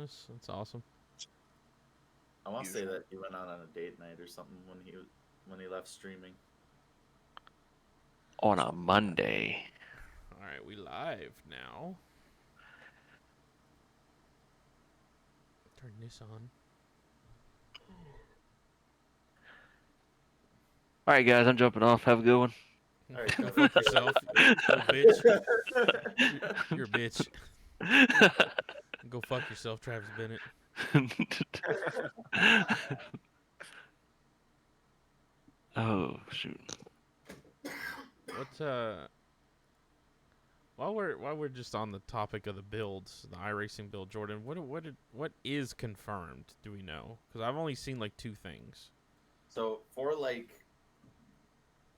Nice. That's awesome. I want to say Usually. that he went out on a date night or something when he left streaming. On a Monday. All right, we live now. Turn this on. All right, guys, I'm jumping off. Have a good one. All right, Go Kevin. fuck yourself, little bitch. You're a bitch. Go fuck yourself, Travis Bennett. Oh shoot. What while we're just on the topic of the builds, the iRacing build, Jordan, what is confirmed? Do we know? Because I've only seen like two things. So for like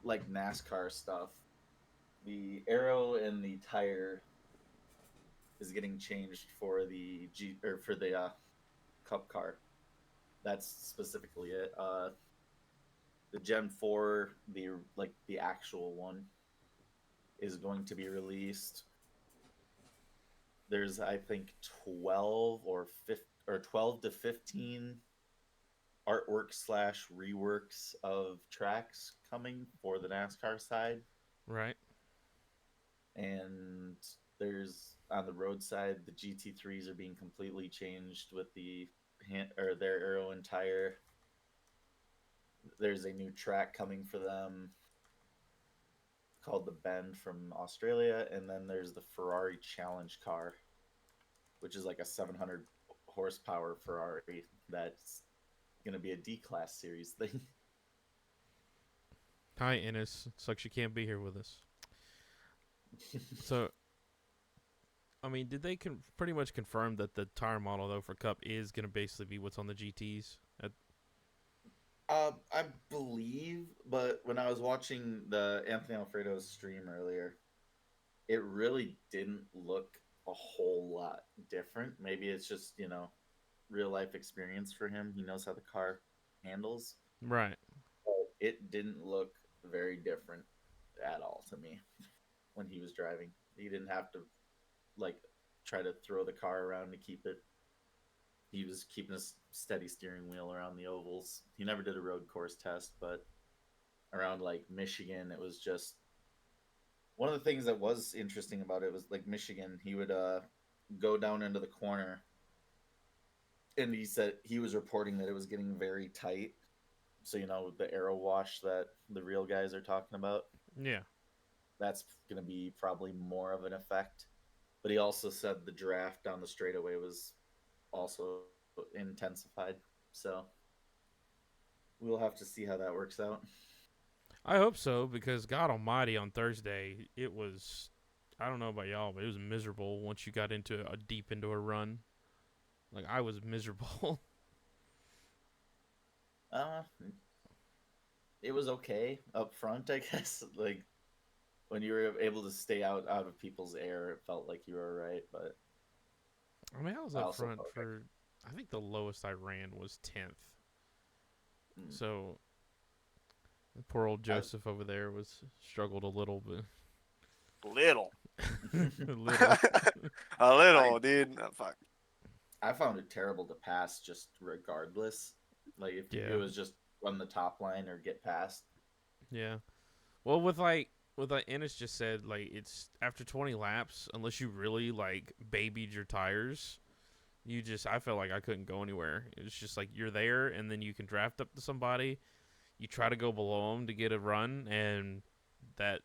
NASCAR stuff, the arrow and the tire is getting changed for the Cup car. That's specifically it. The Gen 4, the actual one, is going to be released. There's I think 12 to 15 artwork slash reworks of tracks coming for the NASCAR side, Right. and there's on the road side the GT3s are being completely changed with their aero and tire. There's a new track coming for them called the Bend from Australia, and then there's the Ferrari Challenge car, which is like a 700 horsepower Ferrari that's going to be a D class series thing. Hi, Ennis. Sucks you can't be here with us. So, I mean, did they pretty much confirm that the tire model though for Cup is gonna basically be what's on the GTS? I believe, but when I was watching the Anthony Alfredo's stream earlier, it really didn't look a whole lot different. Maybe it's just, real life experience for him. He knows how the car handles. Right. But it didn't look very different at all to me when he was driving. He didn't have to like try to throw the car around to keep it. He was keeping a steady steering wheel around the ovals. He never did a road course test, but around like Michigan, it was just one of the things that was interesting about it was like Michigan. He would go down into the corner, and he said he was reporting that it was getting very tight. So the arrow wash that the real guys are talking about. Yeah. That's going to be probably more of an effect. But he also said the draft down the straightaway was also intensified. So we'll have to see how that works out. I hope so because God Almighty, on Thursday it was. I don't know about y'all, but it was miserable once you got deep into a run. Like I was miserable. Uh, it was okay up front, I guess. Like when you were able to stay out of people's air, it felt like you were right. But I mean, I was I up also front felt for. I think the lowest I ran was 10th. like, So poor old I, Joseph over there was struggled a little bit. Little. A little. A I little, dude. Oh, fuck. I found it terrible to pass just regardless. Like if it Yeah. was just run the top line or get past. Yeah. Well, with like Ennis just said, like it's after 20 laps, unless you really like babied your tires, I felt like I couldn't go anywhere. It was just like you're there, and then you can draft up to somebody. You try to go below them to get a run, and that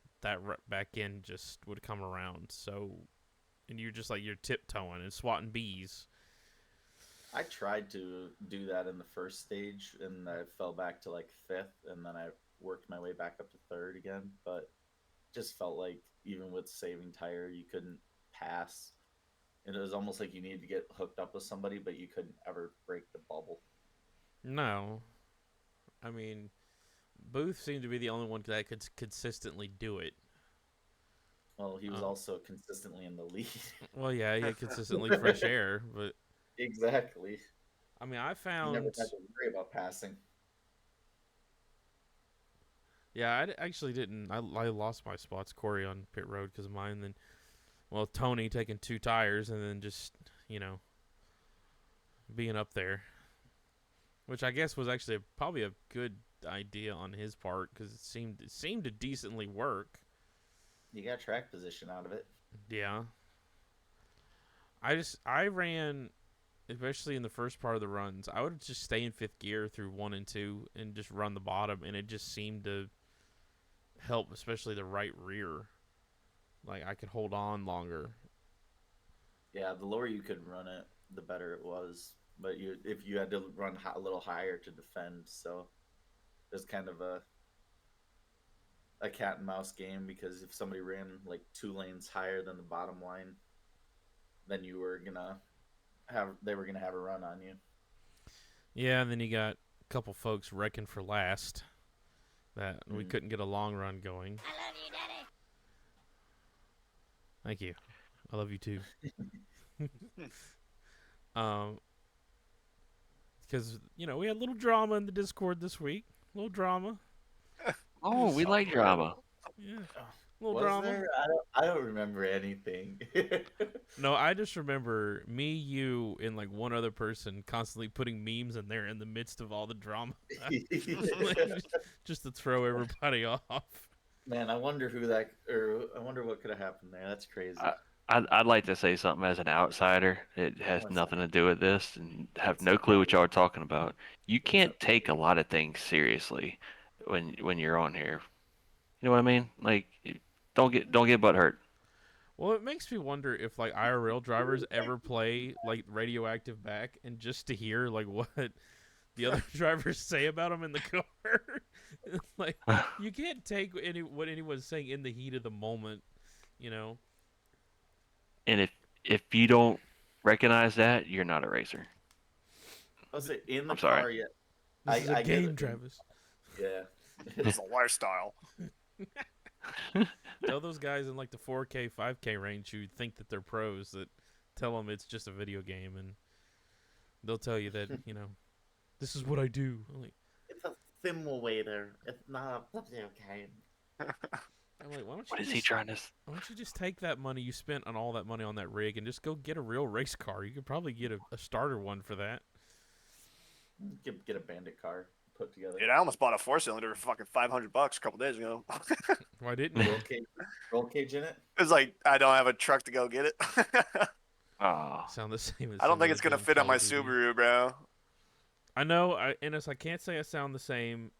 back end just would come around. So, and you're just like you're tiptoeing and swatting bees. I tried to do that in the first stage, and I fell back to like fifth, and then I worked my way back up to third again. But just felt like even with saving tire, you couldn't pass. And it was almost like you needed to get hooked up with somebody, but you couldn't ever break the bubble. No, I mean Booth seemed to be the only one that could consistently do it. Well, he was Um, also consistently in the lead. well, yeah, he had consistently fresh air, but Exactly. I mean, I He never found, had to worry about passing. yeah, actually didn't. I lost my spots, Corey, on pit road because of mine. And then, well, Tony taking two tires, and then just, you know, being up there, which I guess was actually probably a good idea on his part because it seemed to decently work. You got track position out of it. Yeah, I ran, especially in the first part of the runs. I would just stay in fifth gear through 1 and 2 and just run the bottom, and it just seemed to help, especially the right rear. Like I could hold on longer. Yeah, the lower you could run it, the better it was. But if you had to run a little higher to defend, so there's kind of a cat and mouse game because if somebody ran like 2 lanes higher than the bottom line, then you were gonna they were gonna have a run on you. Yeah, and then you got a couple folks wrecking for last that we Mm. couldn't get a long run going. I love you, Daddy. Thank you. I love you too. um, because we had a little drama in the Discord this week. A little drama. Oh, we like drama. Yeah, a little Was drama. there? I don't remember anything. No, I just remember me, you, and like one other person constantly putting memes in there in the midst of all the drama, just to throw everybody off. Man, I wonder I wonder what could have happened there. That's crazy. I'd like to say something as an outsider. It has What's nothing to do with this, and have What's no up? clue what y'all are talking about. You What's can't up? take a lot of things seriously when you're on here. You know what I mean? Like, don't get butt hurt. Well, it makes me wonder if like IRL drivers ever play like Radioactive back and just to hear like what the other drivers say about them in the car. Like you can't take what anyone's saying in the heat of the moment, you know. And if you don't recognize that, you're not a racer. I was in the I'm sorry. car yet. This is a I get game, it. Travis. Yeah. It's a lifestyle. Tell those guys in like the 4K, 5K range who think that they're pros that tell them it's just a video game, and they'll tell you that this is what I do. I'm like, It's a simulator. It's not a video game. why don't What you is he just trying to? why don't you just take that money you spent on all that money on that rig and just go get a real race car? You could probably get a starter one for that. Get a bandit car put together. Dude, I almost bought a 4-cylinder for fucking $500 a couple days ago. Why didn't you? Roll cage in it. It's like I don't have a truck to go get it. Oh, Sound the same as I don't some think of it's the gonna dumb fit on Call my of Duty. Subaru, bro. I know, Ennis, I can't say I sound the same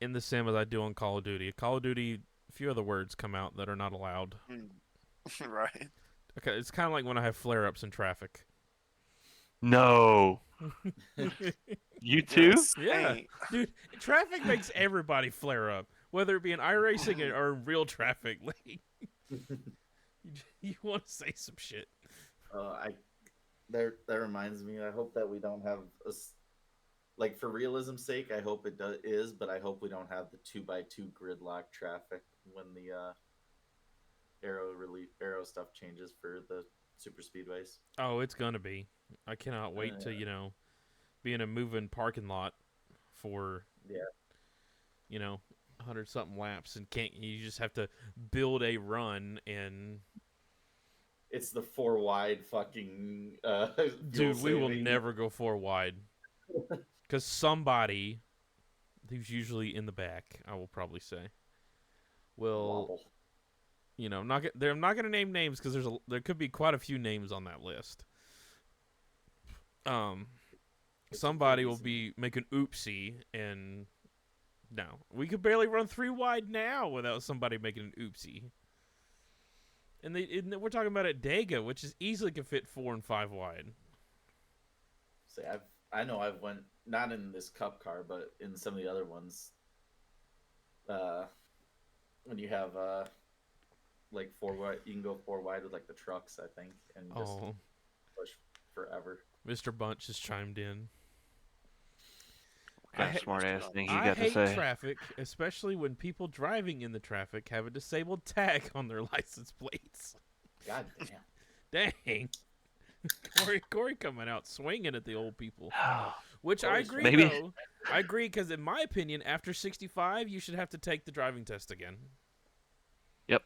in the sim as I do on Call of Duty. Call of Duty, a few other words come out that are not allowed. Right. Okay, it's kind of like when I have flare-ups in traffic. no. You too? Yeah, dude, traffic makes everybody flare up, whether it be in iRacing or in real traffic. Like, you want to say some shit. That reminds me. I hope that we don't have like for realism's sake. I hope it is, but I hope we don't have the 2x2 gridlock traffic when the arrow stuff changes for the super speedways. Oh, it's gonna be. I cannot wait to be in a moving parking lot for 100 something laps and you just have to build a run and It's the 4 wide fucking dude, we will never go 4 wide because somebody who's usually in the back, I will probably say, will wobble. I'm not gonna name names because there could be quite a few names on that list. Somebody will be making oopsie, and no, we could barely run 3 wide now without somebody making an oopsie. And we're talking about at Dega, which is easily can fit 4 and 5 wide. Say I know I've went not in this cup car, but in some of the other ones. When you have like 4 wide, you can go 4 wide with like the trucks, I think, and just push forever. Mr. Bunch has chimed in. What kind of smart ass thing he I got to hate say? traffic, especially when people driving in the traffic have a disabled tag on their license plates. God damn. Dang. Corey coming out swinging at the old people. Oh, Which I agree, Maybe- though. I agree, because in my opinion, after 65, you should have to take the driving test again. Yep.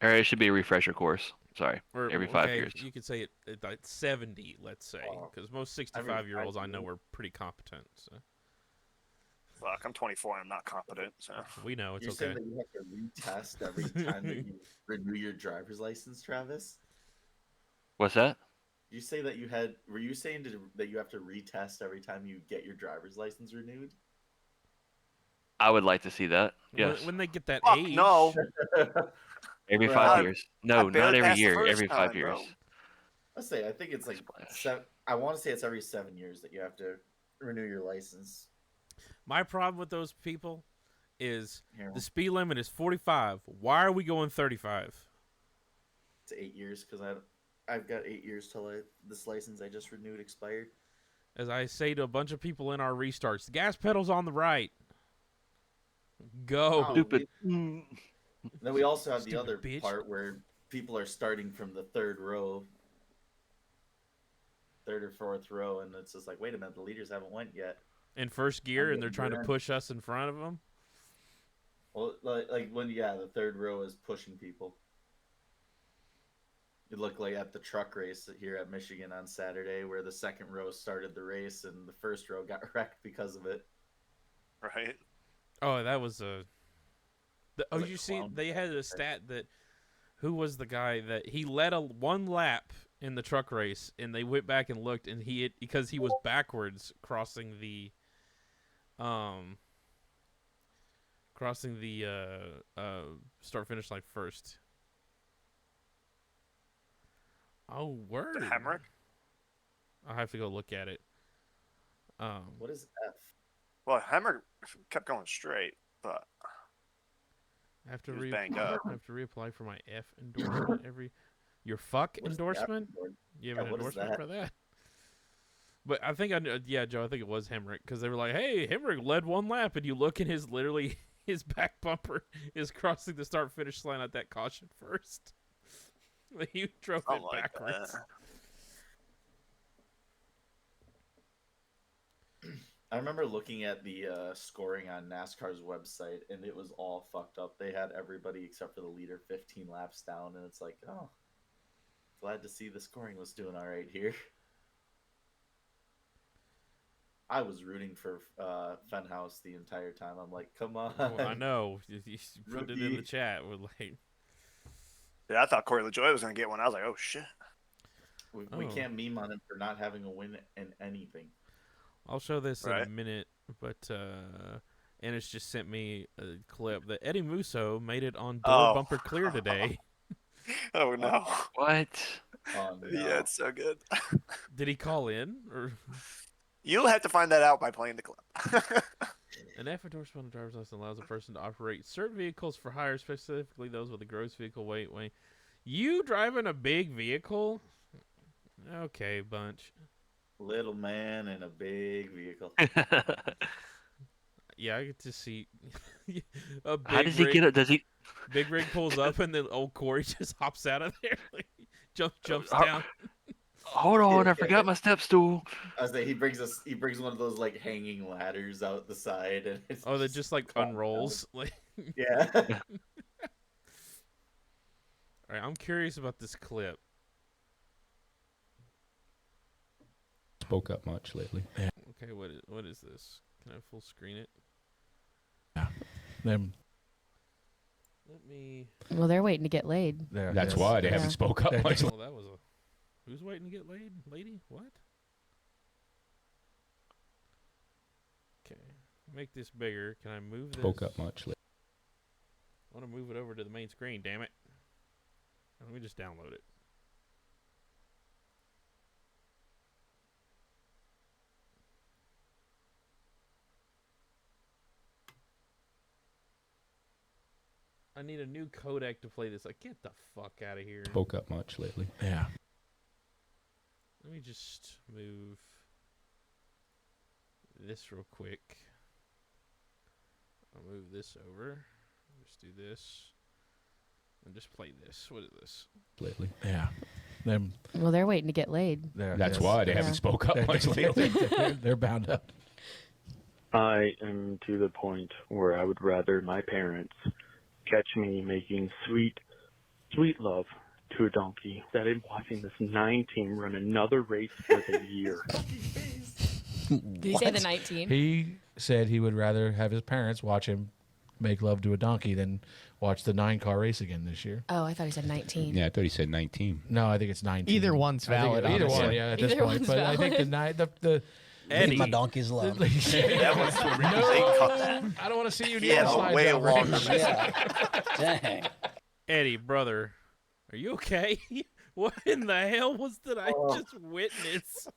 Or it should be a refresher course. Sorry, Or every 5 okay, years. you could say it like 70, let's say, Wow. because most Every 65-year-olds I 5 know years. are pretty competent. So Fuck, I'm 24 and I'm not competent. So we know it's You're okay. saying that you have to retest every time that you renew your driver's license, Travis? What's that? You say that were you saying that you have to retest every time you get your driver's license renewed? I would like to see that. when, Yes, when they get that fuck age, no. every Bro, 5 years. I No, not barely every passed the year. first Every 5 time, years. bro. I think it's like Splash. I want to say it's every 7 years that you have to renew your license. my problem with those people is Here, the speed limit is 45. Why are we going 35? it's 8 years because I've got 8 years till this license I just renewed expired. As I say to a bunch of people in our restarts, the gas pedal's on the right. Go. Oh, Stupid. Then we also have the Stupid other bitch. part where people are starting from the third or fourth row, and it's just like, wait a minute, the leaders haven't went yet. In first gear, I'm and they're getting trying to burned. push us in front of them. Well, like when the third row is pushing people. It looked like at the truck race here at Michigan on Saturday, where the second row started the race and the first row got wrecked because of it. Right? Oh, that was a. Oh, That was a you see, clown they had a race. stat that who was the guy that he led one lap in the truck race, and they went back and looked, and because he was backwards crossing the start finish line first. Oh, word! The Hemrick? I'll have to go look at it. What is F? Well, Hemrick kept going straight, but I have to he was banged up. I have to reapply for my F endorsement every. Your fuck What is the F endorsement? word? You have Yeah, an what is endorsement that? for that? But I think yeah, Joe. I think it was Hemrick because they were like, "Hey, Hemrick led one lap," and you look, and his back bumper is crossing the start finish line at that caution first. He drove it Something like backwards. that. I remember looking at the scoring on NASCAR's website, and it was all fucked up. They had everybody except for the leader 15 laps down, and it's like, oh, glad to see the scoring was doing all right here. I was rooting for Fenhouse the entire time. I'm like, come on. Well, I know. You put it in the Rookie. chat. With like, Yeah, I thought Corey LaJoy was gonna get one. I was like, oh shit. We Oh. can't meme on him for not having a win in anything. I'll show this in Right. a minute, but Ennis just sent me a clip that Eddie Musso made it on door Oh. bumper clear today. Oh no. What? Oh, no. Yeah, it's so good. Did he call in or? You'll have to find that out by playing the clip. An F endorsement on a driver's license allows a person to operate certain vehicles for hire, specifically those with a gross vehicle weight. You driving a big vehicle? Okay, bunch. Little man in a big vehicle. Yeah, I get to see a big How does he rig, get it? Does he? Big rig pulls up and then old Corey just hops out of there, like, jumps Uh, down. Hold on, I forgot my step stool. I was saying he brings one of those like hanging ladders out the side, and it's Oh, that just like falls unrolls. Like, down. Yeah. all right, I'm curious about this clip. Spoke up much lately. Okay, what is this? Can I full screen it? Them. Let me. Well, they're waiting to get laid. That's why they Yeah. haven't spoke up much. Oh, that was a. Who's waiting to get laid? Lady? What? Okay, make this bigger. Can I move this? Spoke up much lately. I want to move it over to the main screen. Damn it! Let me just download it. I need a new codec to play this. Like, get the fuck out of here. Spoke up much lately. Yeah. Let me just move this real quick. I'll move this over. Just do this. And just play this. What is this? Lately. Yeah. Them. Well, they're waiting to get laid. That's why they Yeah. haven't spoke up much lately. They're bound up. I am to the point where I would rather my parents catch me making sweet love to a donkey that I'm watching this 9 team run another race for the year. Did he say the 19? He said he would rather have his parents watch him make love to a donkey than watch the 9-car race again this year. Oh, I thought he said 19. Yeah, I thought he said 19. No, I think it's 19. Either one's valid, Either honestly. one, yeah, at this Either point. one's But I think the Eddie, Leave my donkeys alone. That was they cut that. I don't want to see you He had near a slides way out, longer. right? Yeah. Dang. Eddie, brother, are you okay? What in the hell was that I just witness?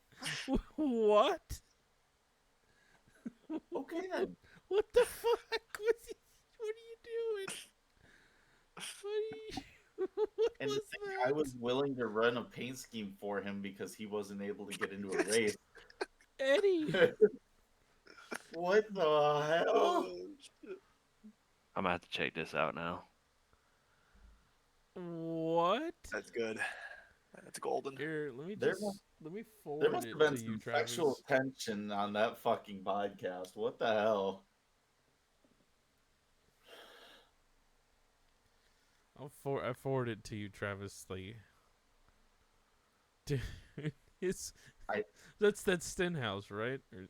What? Okay then. What the fuck? What are you doing? What And was the thing, that? I was willing to run a paint scheme for him because he wasn't able to get into a race. Eddie. What the hell? I'm gonna have to check this out now. What? That's good. That's golden. Here, let me There just must- let me There forward must it have been to you, some Travis. sexual tension on that fucking podcast. What the hell? I forwarded it to you, Travis. Like, dude, that's Stenhouse, right? Or,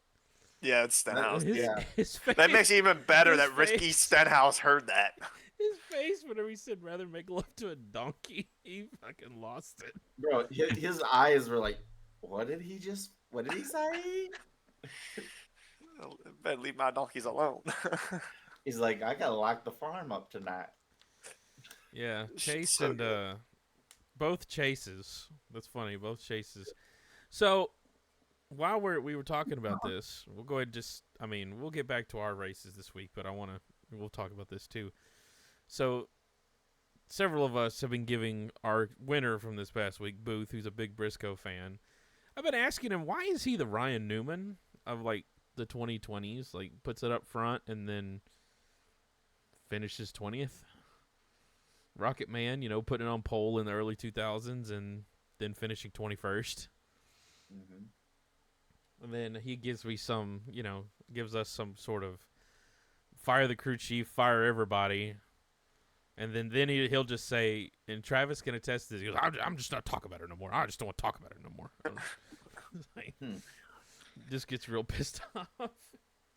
Yeah, it's Stenhouse. his, yeah. his face, That makes it even better his that Risky face- Stenhouse heard that. His face whenever he said rather make love to a donkey, he fucking lost it. Bro, his eyes were like, what did he say? Better leave my donkeys alone. He's like, I gotta lock the farm up tonight. Yeah, Chase So and good. both chases. That's funny, both chases. So while we were talking about this, we'll go ahead and we'll get back to our races this week, but we'll talk about this too. So several of us have been giving our winner from this past week, Booth, who's a big Briscoe fan. I've been asking him, why is he the Ryan Newman of like the 2020s? Like puts it up front and then finishes 20th. Rocket Man, putting it on pole in the early 2000s and then finishing 21st. Mm-hmm. And then he gives us some sort of fire the crew chief, fire everybody. And then he'll just say, and Travis can attest to this, he goes, I'm just not talking about it no more. I just don't want to talk about it no more. Like, just gets real pissed off.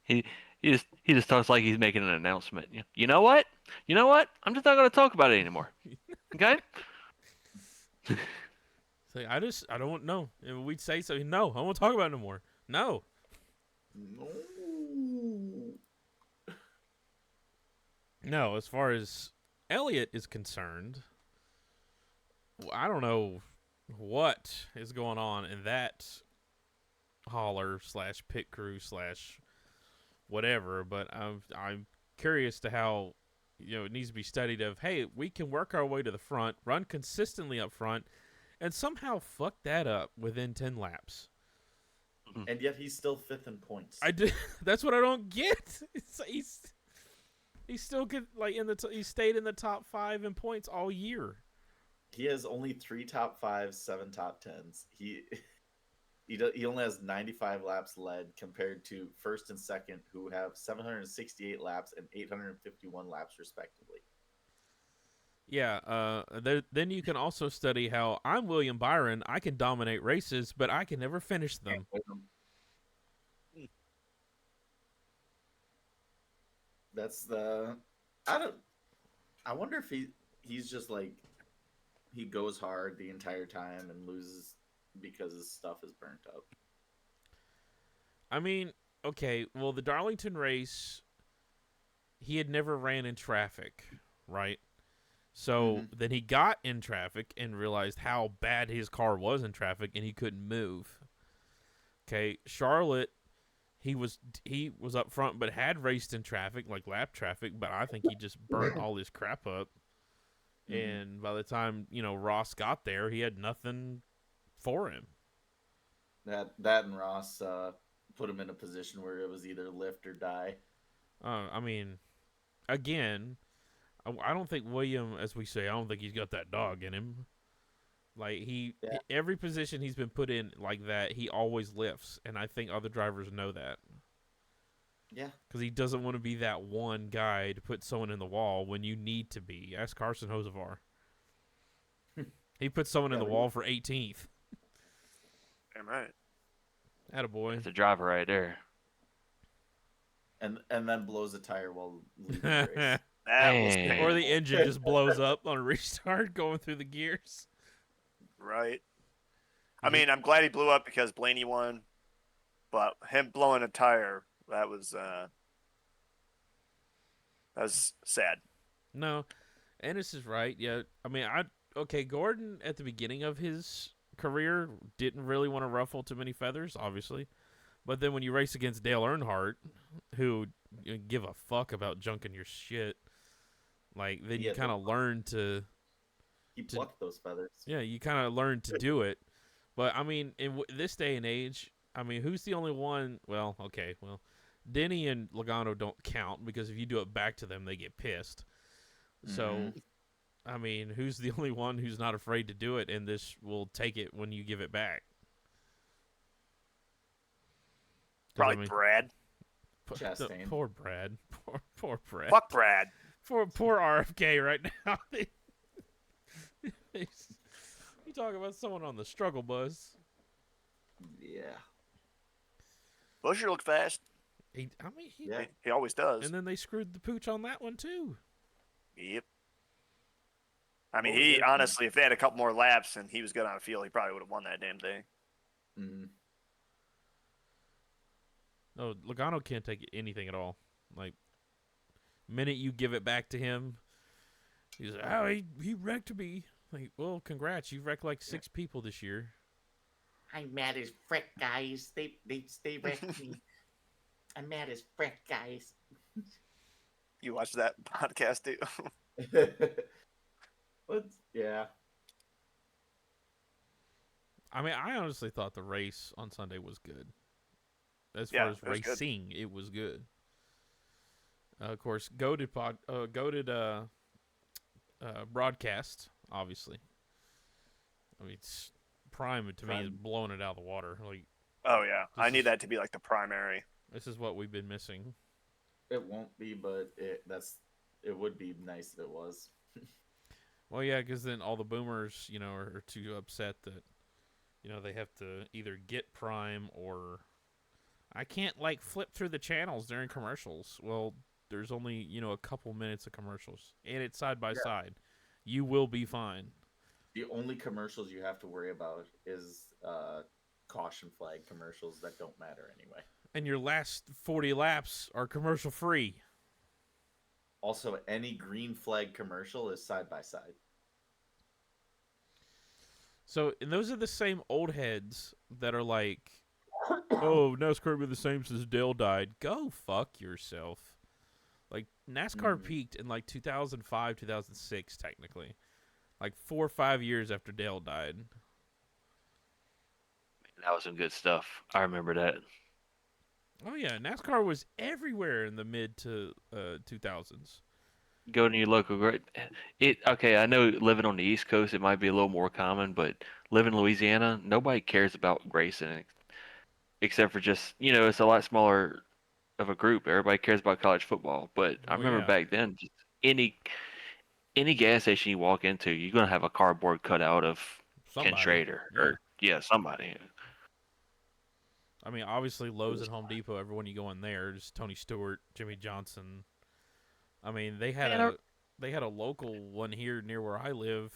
He just talks like he's making an announcement. You know what? I'm just not going to talk about it anymore. Okay? It's like, I don't know. And we'd say so. No, I won't talk about it no more. No. No. No, as far as Elliott is concerned, I don't know what is going on in that hauler / pit crew / whatever, but I'm curious to how it needs to be studied of, hey, we can work our way to the front, run consistently up front, and somehow fuck that up within 10 laps. And yet he's still 5th in points. That's what I don't get. He still could he stayed in the top 5 in points all year. He has only 3 top 5s, 7 top 10s. He only has 95 laps led compared to first and second, who have 768 laps and 851 laps respectively. Yeah. Then you can also study how I'm William Byron. I can dominate races, but I can never finish them. That's I wonder if he's just like, he goes hard the entire time and loses because his stuff is burnt up. I mean, okay, well, the Darlington race, he had never ran in traffic, right? So then he got in traffic and realized how bad his car was in traffic, and he couldn't move. Okay, Charlotte, he was up front, but had raced in traffic, like lap traffic, but I think he just burnt all his crap up. And by the time, Ross got there, he had nothing for him. That and Ross put him in a position where it was either lift or die. I mean, again, I don't think William, as we say, I don't think he's got that dog in him. Like, every position he's been put in like that, he always lifts, and I think other drivers know that. Yeah. Because he doesn't want to be that one guy to put someone in the wall when you need to be. Ask Carson Hocevar. He put someone in the wall for 18th. Damn right. Attaboy. That's a driver right there. And then blows a tire while leading the race. That was Dang. Or the painful. engine just blows up on a restart going through the gears. Right. I mean, I'm glad he blew up because Blaney won, but him blowing a tire, that was sad. No, Ennis is right. Yeah, I mean, Gordon at the beginning of his career didn't really want to ruffle too many feathers, obviously. But then when you race against Dale Earnhardt, who give a fuck about junking your shit, like then you kind of learn to. He plucked those feathers. Yeah, you kind of learn to do it. But I mean, in this day and age, I mean, who's the only one? Well, okay, well, Denny and Logano don't count because if you do it back to them, they get pissed. So, I mean, who's the only one who's not afraid to do it, and this will take it when you give it back? Probably Brad. Chastain. Poor Brad. Poor Brad. Fuck Brad. Poor RFK right now. You talk about someone on the struggle bus. Yeah. Busher looked fast. He He always does. And then they screwed the pooch on that one too. Yep. I mean, he honestly, if they had a couple more laps and he was good on the field, he probably would have won that damn thing. Mm-hmm. No, Logano can't take anything at all. Like, minute you give it back to him, he's like, oh, he wrecked me. Like, well, congrats, you wrecked like 6 people this year. I'm mad as frick, guys. They wrecked me. I'm mad as frick, guys. You watched that podcast, too? Yeah. I mean, I honestly thought the race on Sunday was good. As far as racing, it was good. Of course, goated broadcast, obviously. I mean, Prime to me is blowing it out of the water. Like, oh yeah, I need that to be like the primary. This is what we've been missing. It won't be, but it would be nice if it was. Well, yeah, because then all the boomers, are too upset that, they have to either get Prime or I can't flip through the channels during commercials. Well, there's only a couple minutes of commercials, and it's side by side. You will be fine. The only commercials you have to worry about is caution flag commercials that don't matter anyway. And your last 40 laps are commercial free. Also, any green flag commercial is side by side. So, and those are the same old heads that are like, oh, NASCAR been the same since Dale died. Go fuck yourself. Like, NASCAR peaked in 2005, 2006, technically. 4 or 5 years after Dale died. That was some good stuff. I remember that. Oh, yeah. NASCAR was everywhere in the mid to 2000s. Go to your local okay, I know living on the East Coast it might be a little more common, but living in Louisiana, nobody cares about racing except for just, it's a lot smaller of a group. Everybody cares about college football. But I remember back then, just any gas station you walk into, you're going to have a cardboard cutout of Ken Schrader or somebody. I mean, obviously Lowe's and Home Depot, everyone you go in there, just Tony Stewart, Jimmy Johnson. I mean, they had a local one here near where I live.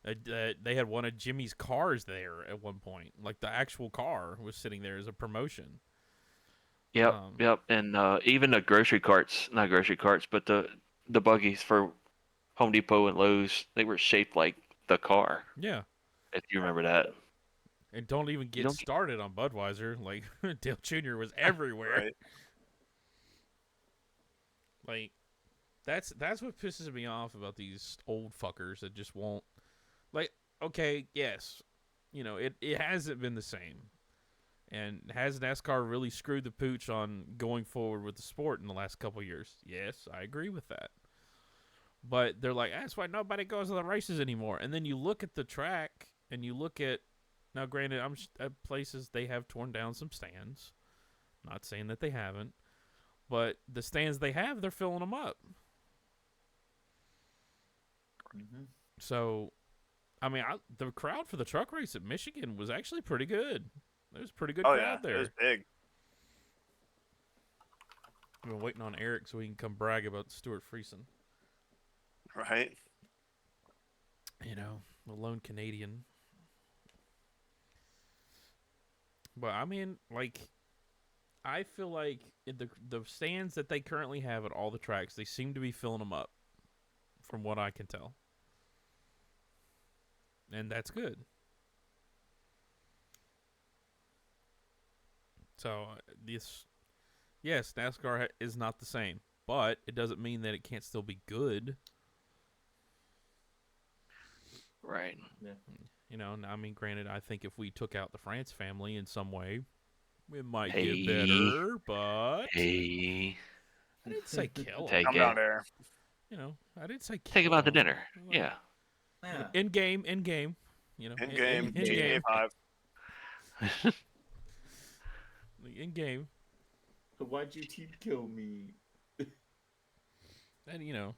They had one of Jimmy's cars there at one point. The actual car was sitting there as a promotion. Yep. And even the grocery carts, not grocery carts, but the buggies for Home Depot and Lowe's, they were shaped like the car. Yeah. If you remember that. And don't even get started on Budweiser. Dale Jr. was everywhere. Right. That's what pisses me off about these old fuckers that just won't. Okay, yes, it hasn't been the same. And has NASCAR really screwed the pooch on going forward with the sport in the last couple of years? Yes, I agree with that. But they're like, that's why nobody goes to the races anymore. And then you look at the track and you look at, now granted, I'm at places they have torn down some stands. Not saying that they haven't. But the stands they have, they're filling them up. Mm-hmm. So, I mean, the crowd for the truck race at Michigan was actually pretty good. There was a pretty good Oh crowd yeah, it was there. big. I've been waiting on Eric so he can come brag about Stuart Friesen. Right. You know, the lone Canadian. But I mean, like, I feel like in the stands that they currently have at all the tracks, they seem to be filling them up, from what I can tell, and that's good. So this, yes, NASCAR is not the same, but it doesn't mean that it can't still be good. Right. Yeah. You know, I mean, granted, I think if we took out the France family in some way, it might Hey. get better, but Hey. I didn't say kill them. Take I'm it. down there. You know, I didn't say kill Take him out to them. dinner. Yeah. Yeah. In game. You know, In game, in GTA game, 5. in game, Why'd you team kill me? and you know,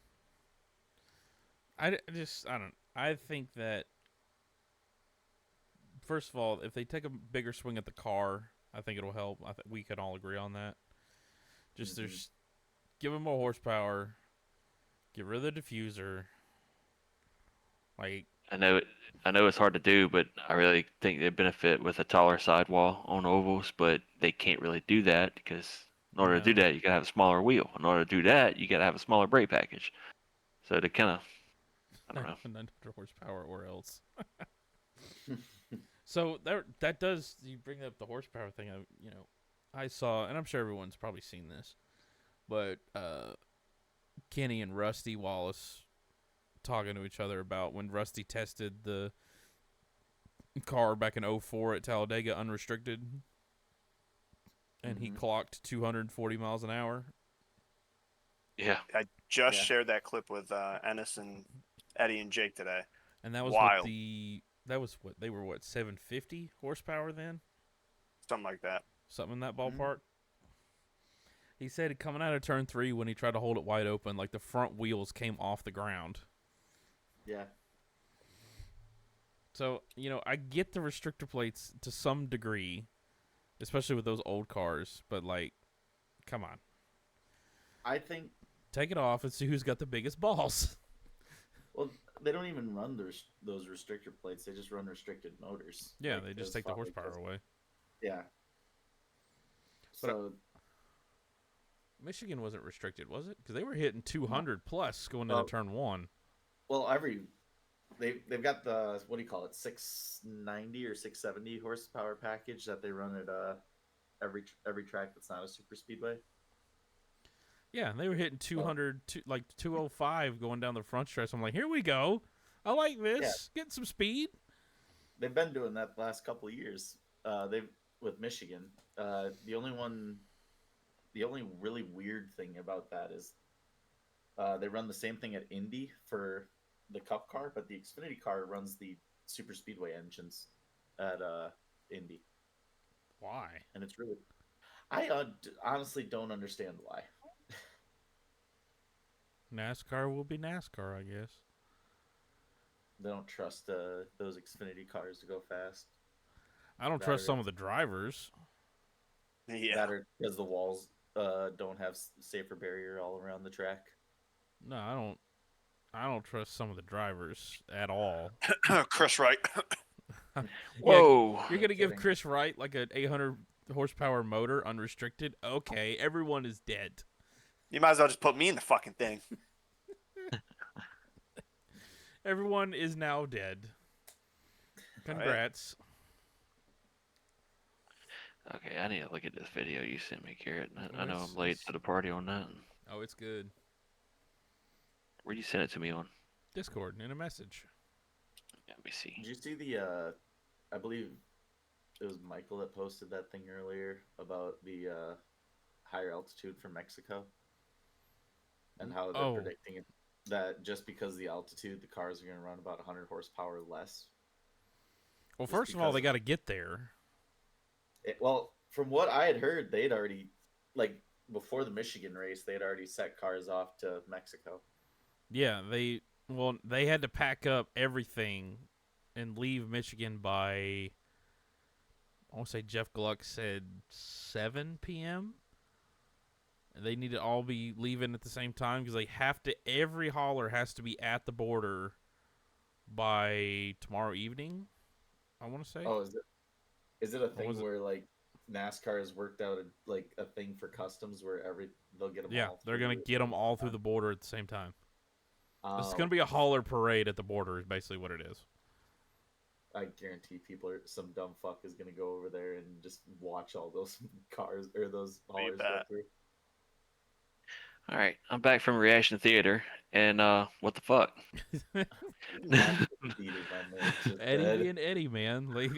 I don't. I think that first of all, if they take a bigger swing at the car, I think it'll help. I think we can all agree on that. Just there's give them more horsepower, get rid of the diffuser. Like I know it's hard to do, but I really think they benefit with a taller sidewall on ovals, but they can't really do that because in order to do No. that, you gotta have a smaller wheel. In order to do that, you gotta have a smaller brake package. So to kind of, I don't know. 900 horsepower or else. So that does you bring up the horsepower thing. I saw, and I'm sure everyone's probably seen this, but Kenny and Rusty Wallace talking to each other about when Rusty tested the car back in 04 at Talladega unrestricted, and he clocked 240 miles an hour. Yeah. I just shared that clip with Ennis and Eddie and Jake today. And that was Wild. what they were 750 horsepower then, Something like that. something in that ballpark. He said coming out of turn 3 when he tried to hold it wide open, like the front wheels came off the ground. Yeah. So, you know, I get the restrictor plates to some degree, especially with those old cars, but like, come on. I think, Take it off and see who's got the biggest balls. well, they don't even run those restrictor plates. They just run restricted motors. Yeah, Like, they just as take the far as- horsepower away. Yeah. But So, Michigan wasn't restricted, was it? Because they were hitting 200 plus going into turn 1. well, they've got the, what do you call it, 690 or 670 horsepower package that they run at every track that's not a super speedway. Yeah, they were hitting 200, like 205 going down the front stretch. I'm like, here we go. I like this. Getting some speed. They've been doing that the last couple of years. They've with Michigan. The only really weird thing about that is they run the same thing at Indy for the Cup car, but the Xfinity car runs the super speedway engines at Indy, Why? and it's really, I honestly don't understand why. NASCAR will be NASCAR, I guess. They don't trust those Xfinity cars to go fast. I don't trust some of the drivers. Yeah. That or because the walls don't have safer barrier all around the track. No, I don't trust some of the drivers at all. Chris Wright. Whoa. You're going to give kidding. Chris Wright like an 800 horsepower motor unrestricted? Okay, everyone is dead. You might as well just put me in the fucking thing. Everyone is now dead. Congrats. Okay, I need to look at this video you sent me, Garrett. I know It's- I'm late to the party on that. Oh, it's good. Where'd you send it to me on? Discord in a message. Let me see. Did you see the? I believe it was Michael that posted that thing earlier about the higher altitude from Mexico, and how they're predicting it, that just because of the altitude, the cars are going to run about 100 horsepower less. Well, Just first of all, because they of- got to get there. Well, from what I had heard, they'd already, like, before the Michigan race, they'd already set cars off to Mexico. Yeah, they had to pack up everything and leave Michigan by, I want to say Jeff Gluck said 7 p.m. They need to all be leaving at the same time because they have to. Every hauler has to be at the border by tomorrow evening. I want to say. Oh, is it a thing was it? where like NASCAR has worked out a thing for customs where they'll get them Yeah, all they're through gonna at get the them same all through time? the border at the same time. It's Oh, gonna be a hauler parade at the border. Is basically what it is. I guarantee some dumb fuck is gonna go over there and just watch all those cars or those haulers go bet. through. All right, I'm back from Reaction Theater, and what the fuck? Not the theater, my man. Just Eddie dead. being Eddie, man. Like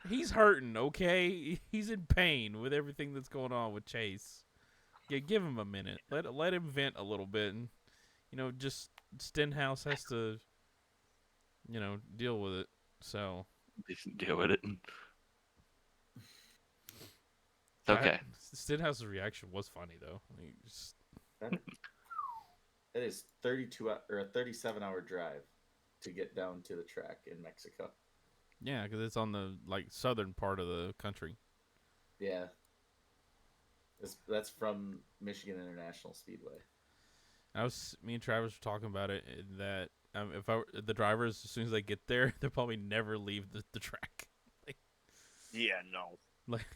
he's hurting. Okay, he's in pain with everything that's going on with Chase. Yeah, give him a minute. Let him vent a little bit, and just Stenhouse has to deal with it. So Just deal with it. It's that okay. Stenhouse's reaction was funny though. That, it is 32 or a 37-hour drive to get down to the track in Mexico. Yeah, because it's on the southern part of the country. Yeah, that's from Michigan International Speedway. Me and Travis were talking about it that if the drivers as soon as they get there, they'll probably never leave the track. Yeah, no. Like,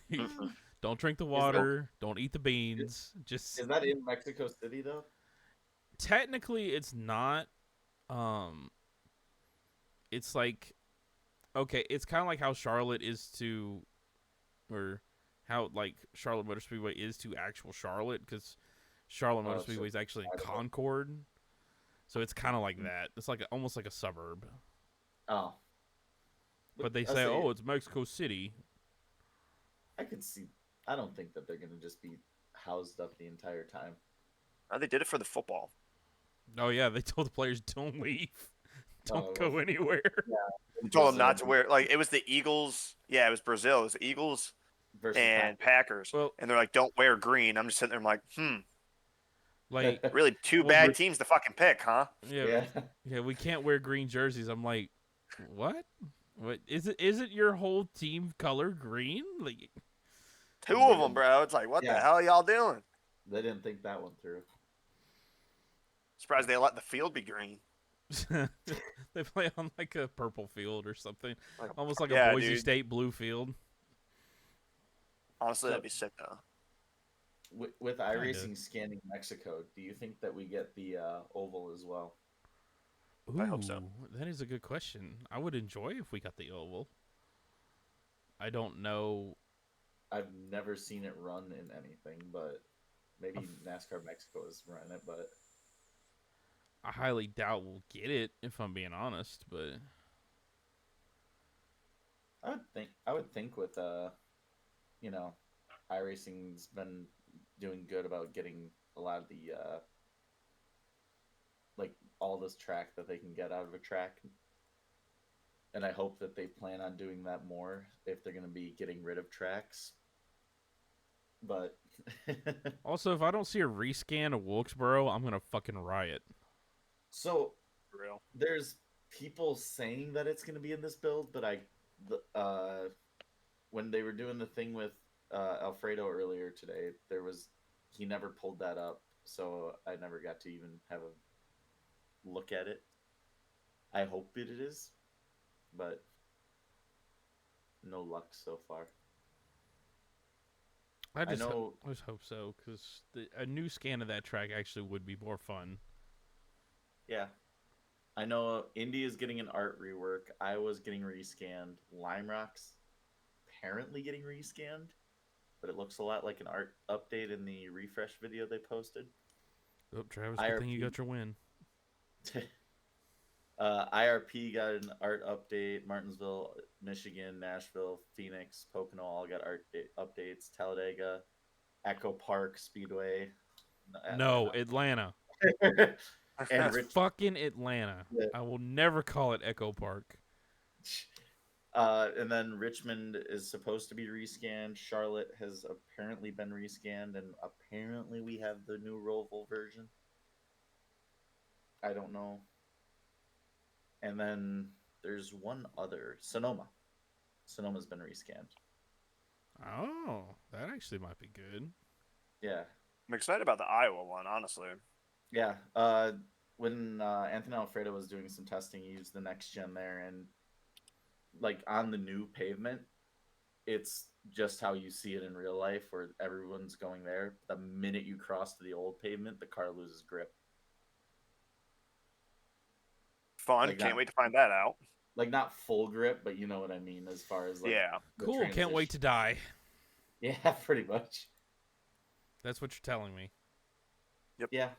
don't drink the water, don't eat the beans. Just Is that in Mexico City though? technically, it's not. It's like, okay, it's kind of like how Charlotte is to, or how Charlotte Motor Speedway is to actual Charlotte, because Charlotte Motor Speedway is actually in Concord, so it's kind of like that. It's almost like a suburb. Oh, But they say, oh, it's Mexico City. I could see. I don't think that they're gonna just be housed up the entire time. They did it for the football. Oh yeah, they told the players don't leave, don't go anywhere. Yeah, They told them not to wear. It was the Eagles. Yeah, it was Brazil. It was the Eagles and Packers. Well, and they're like, don't wear green. I'm just sitting there. I'm like, like really two bad teams to fucking pick, huh? Yeah, we can't wear green jerseys. I'm like, what? What is it? Is it your whole team color green? Like, two of them, bro. It's like, what the hell are y'all doing? They didn't think that one through. Surprised they let the field be green. They play on a purple field or something, almost like a Boise State blue field. Honestly, that'd be sick though. With iRacing scanning Mexico, do you think that we get the oval as well? Ooh, I hope so. That is a good question. I would enjoy if we got the oval. I don't know. I've never seen it run in anything, but maybe NASCAR Mexico has run it, but I highly doubt we'll get it, if I'm being honest. But I would think with iRacing's been doing good about getting a lot of the all this track that they can get out of a track. And I hope that they plan on doing that more if they're going to be getting rid of tracks. But also, if I don't see a rescan of Wilkesboro, I'm gonna fucking riot. So real. There's people saying that it's going to be in this build, but when they were doing the thing with Alfredo earlier today, he never pulled that up, so I never got to even have a look at it. I hope it is, but no luck so far. I just hope so, because a new scan of that track actually would be more fun. Yeah. I know Indy is getting an art rework. Iowa's getting rescanned. Lime Rock's apparently getting rescanned, but it looks a lot like an art update in the refresh video they posted. Oh, Travis, good thing you got your win. IRP got an art update. Martinsville, Michigan, Nashville, Phoenix, Pocono all got art updates. Talladega, Echo Park Speedway. No, Atlanta. And it's fucking Atlanta. Yeah. I will never call it Echo Park. And then Richmond is supposed to be rescanned. Charlotte has apparently been rescanned, and apparently we have the new Roval version. I don't know. And then there's one other, Sonoma. Sonoma's been rescanned. Oh, that actually might be good. Yeah, I'm excited about the Iowa one, honestly. yeah. When Anthony Alfredo was doing some testing, he used the next gen there, and like on the new pavement, it's just how you see it in real life, where everyone's going there. The minute you cross to the old pavement, the car loses grip. Fun. Like Can't not wait to find that out. like not full grip, but you know what I mean, as far as like Yeah. the Cool. Can't wait to transition. die. Yeah, pretty much. That's what you're telling me. Yeah.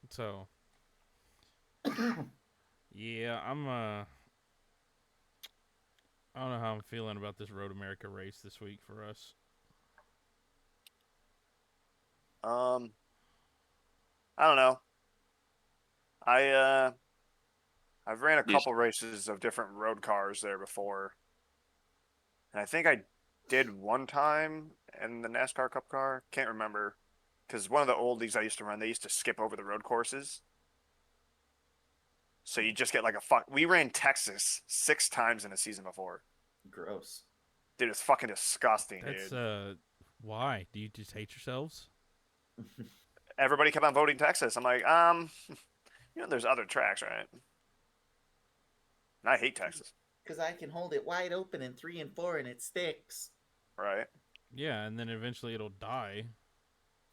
So, yeah, I don't know how I'm feeling about this Road America race this week for us. I don't know. I've ran a These couple races of different road cars there before. And I think I did one time in the NASCAR Cup car. Can't remember. Because one of the oldies I used to run, they used to skip over the road courses. So you just get like a fuck. We ran Texas 6 times in a season before. Gross. Dude, it's fucking disgusting, That's dude. why? Do you just hate yourselves? Everybody kept on voting Texas. I'm like, there's other tracks, right? And I hate Texas, Because I can hold it wide open in 3 and 4 and it sticks. right? Yeah, and then eventually it'll die.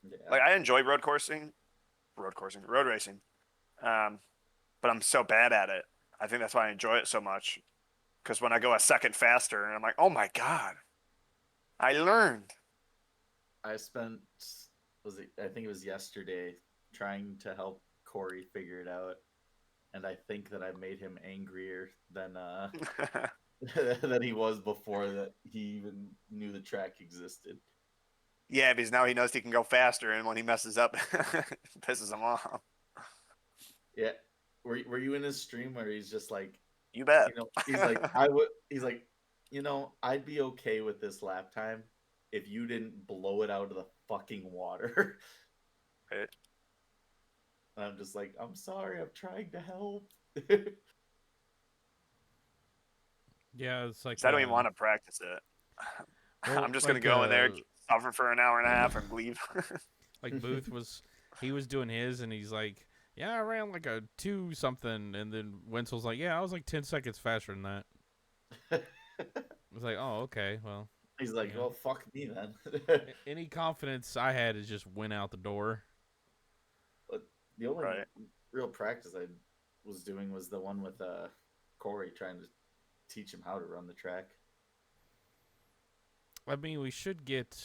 Yeah. Like I enjoy road racing. But I'm so bad at it. I think that's why I enjoy it so much. Because when I go a second faster, and I'm like, oh my god, I learned. I spent I think it was yesterday trying to help Corey figure it out, and I think that I made him angrier than than he was before that he even knew the track existed. Yeah, because now he knows he can go faster, and when he messes up, it pisses him off. Yeah, were you in his stream where he's just like, You bet. he's like he's like, I'd be okay with this lap time if you didn't blow it out of the fucking water. Right. And I'm just like, I'm sorry, I'm trying to help. Yeah, it's like So I don't even want to practice it. well, I'm just gonna like go in there, suffer for an hour and a half, and leave. like Booth he was doing his, and he's like, yeah, I ran like a 2 something, and then Wenzel's like, yeah, I was like 10 seconds faster than that. I was like, oh, okay, well. He's like, Yeah. well, fuck me then. Any confidence I had is just went out the door. But the only Right. real practice I was doing was the one with Corey, trying to teach him how to run the track. I mean, we should get.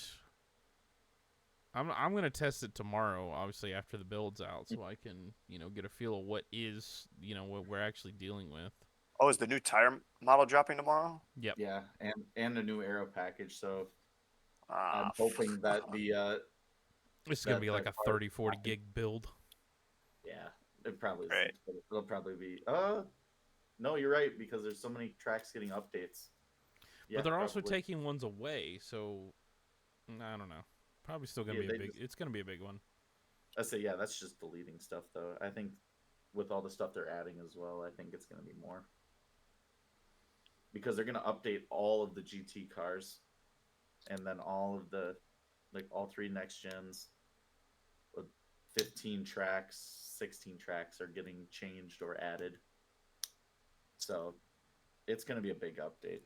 I'm gonna test it tomorrow, obviously after the build's out, so I can get a feel of what what we're actually dealing with. Oh, is the new tire model dropping tomorrow? Yep. Yeah, and a new aero package. So I'm Ah, hoping that the It's gonna be like a car 30-40 gig build. yeah, it probably isn't. Right. But it'll probably be. No, you're right, because there's so many tracks getting updates. Yeah, But they're also probably. taking ones away, so I don't know. Probably still gonna Yeah, be a they big. just- It's gonna be a big one. I say, yeah, that's just deleting stuff, though. I think with all the stuff they're adding as well, I think it's going to be more. Because they're going to update all of the GT cars and then all of the, like, all 3 next gens. 15 tracks, 16 tracks are getting changed or added. So it's going to be a big update.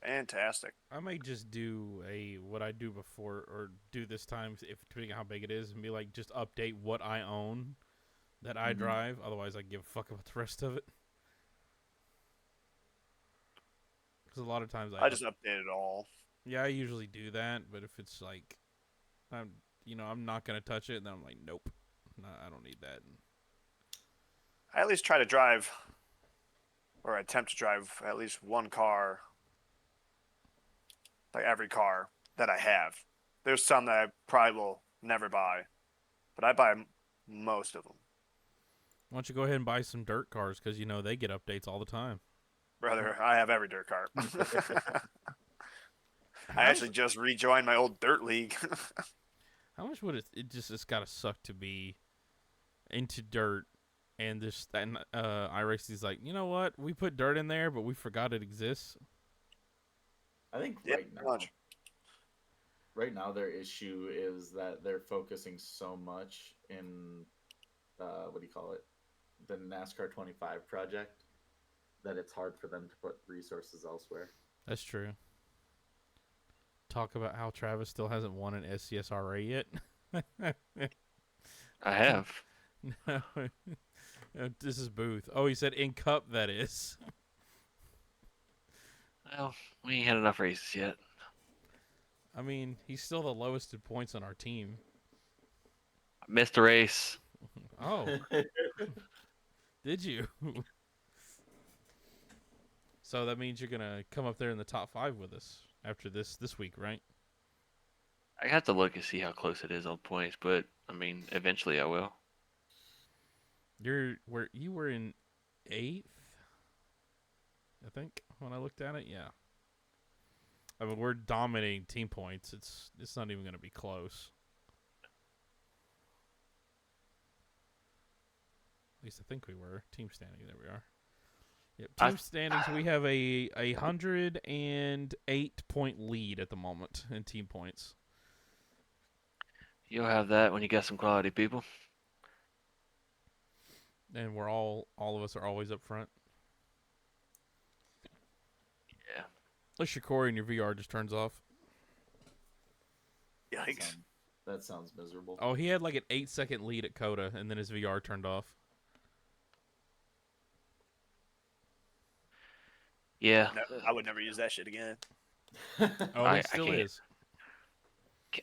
fantastic. I might just do what I do before, or do this time, if depending on how big it is, and be like, just update what I own that I Mhm. drive. Otherwise, I give a fuck about the rest of it. Because a lot of times I just updated it all. yeah, I usually do that. But if it's like, I'm not gonna touch it, then I'm like, nope, no, I don't need that. I at least try to drive, or attempt to drive at least one car, like every car that I have. There's some that I probably will never buy, but I buy most of them. Why don't you go ahead and buy some dirt cars? Because they get updates all the time. Brother, I have every dirt car. I How actually just rejoined my old dirt league. How much would it's gotta suck to be into dirt and iRacing's like, you know what? We put dirt in there, but we forgot it exists. I think Yeah, right pretty now, much. their issue is that they're focusing so much in what do you call it, the NASCAR 25 project, that it's hard for them to put resources elsewhere. That's true. Talk about how Travis still hasn't won an SCSRA yet. I have. No. This is Booth. Oh, he said in Cup, that is. Well, we ain't had enough races yet. I mean, he's still the lowest in points on our team. I missed a race. Oh, did you? So that means you're gonna come up there in the top 5 with us after this week, right? I have to look and see how close it is on points, but I mean, eventually I will. You were in 8th, I think, when I looked at it. Yeah. I mean, we're dominating team points. It's not even gonna be close. At least I think we were. Team standing, there we are. Yep, team standings, we have a 108-point lead at the moment in team points. You'll have that when you got some quality people. And we're all of us are always up front. Yeah. Unless your Corey and your VR just turns off. Yikes. That sounds miserable. Oh, he had like an 8-second lead at Coda, and then his VR turned off. Yeah. No, I would never use that shit again. Oh, he still can't. is.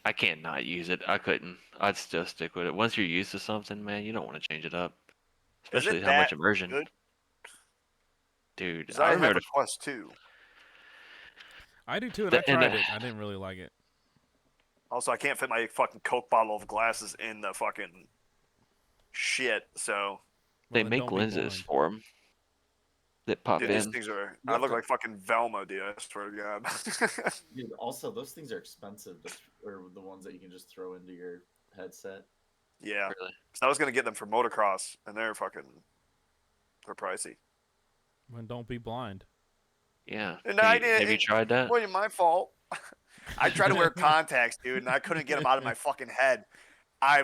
I can't not use it. I couldn't. I'd still stick with it. Once you're used to something, man, you don't want to change it up. Especially how much immersion. Good? Dude, 'Cause I I have remember a Quest 2. I do too, and I tried it. I didn't really like it. Also, I can't fit my fucking Coke bottle of glasses in the fucking shit, so... they Well, then make don't be lenses blind. for them that pop Dude, these in. things are... You I have look to- like fucking Velma, dude. I swear to God. Dude, also those things are expensive, or the ones that you can just throw into your headset. Yeah. Really? So I was going to get them for motocross, and they're pricey. Well, don't be blind. Yeah. And I Have you didn't. tried that? It wasn't my fault. I tried to wear contacts, dude, and I couldn't get them out of my fucking head. I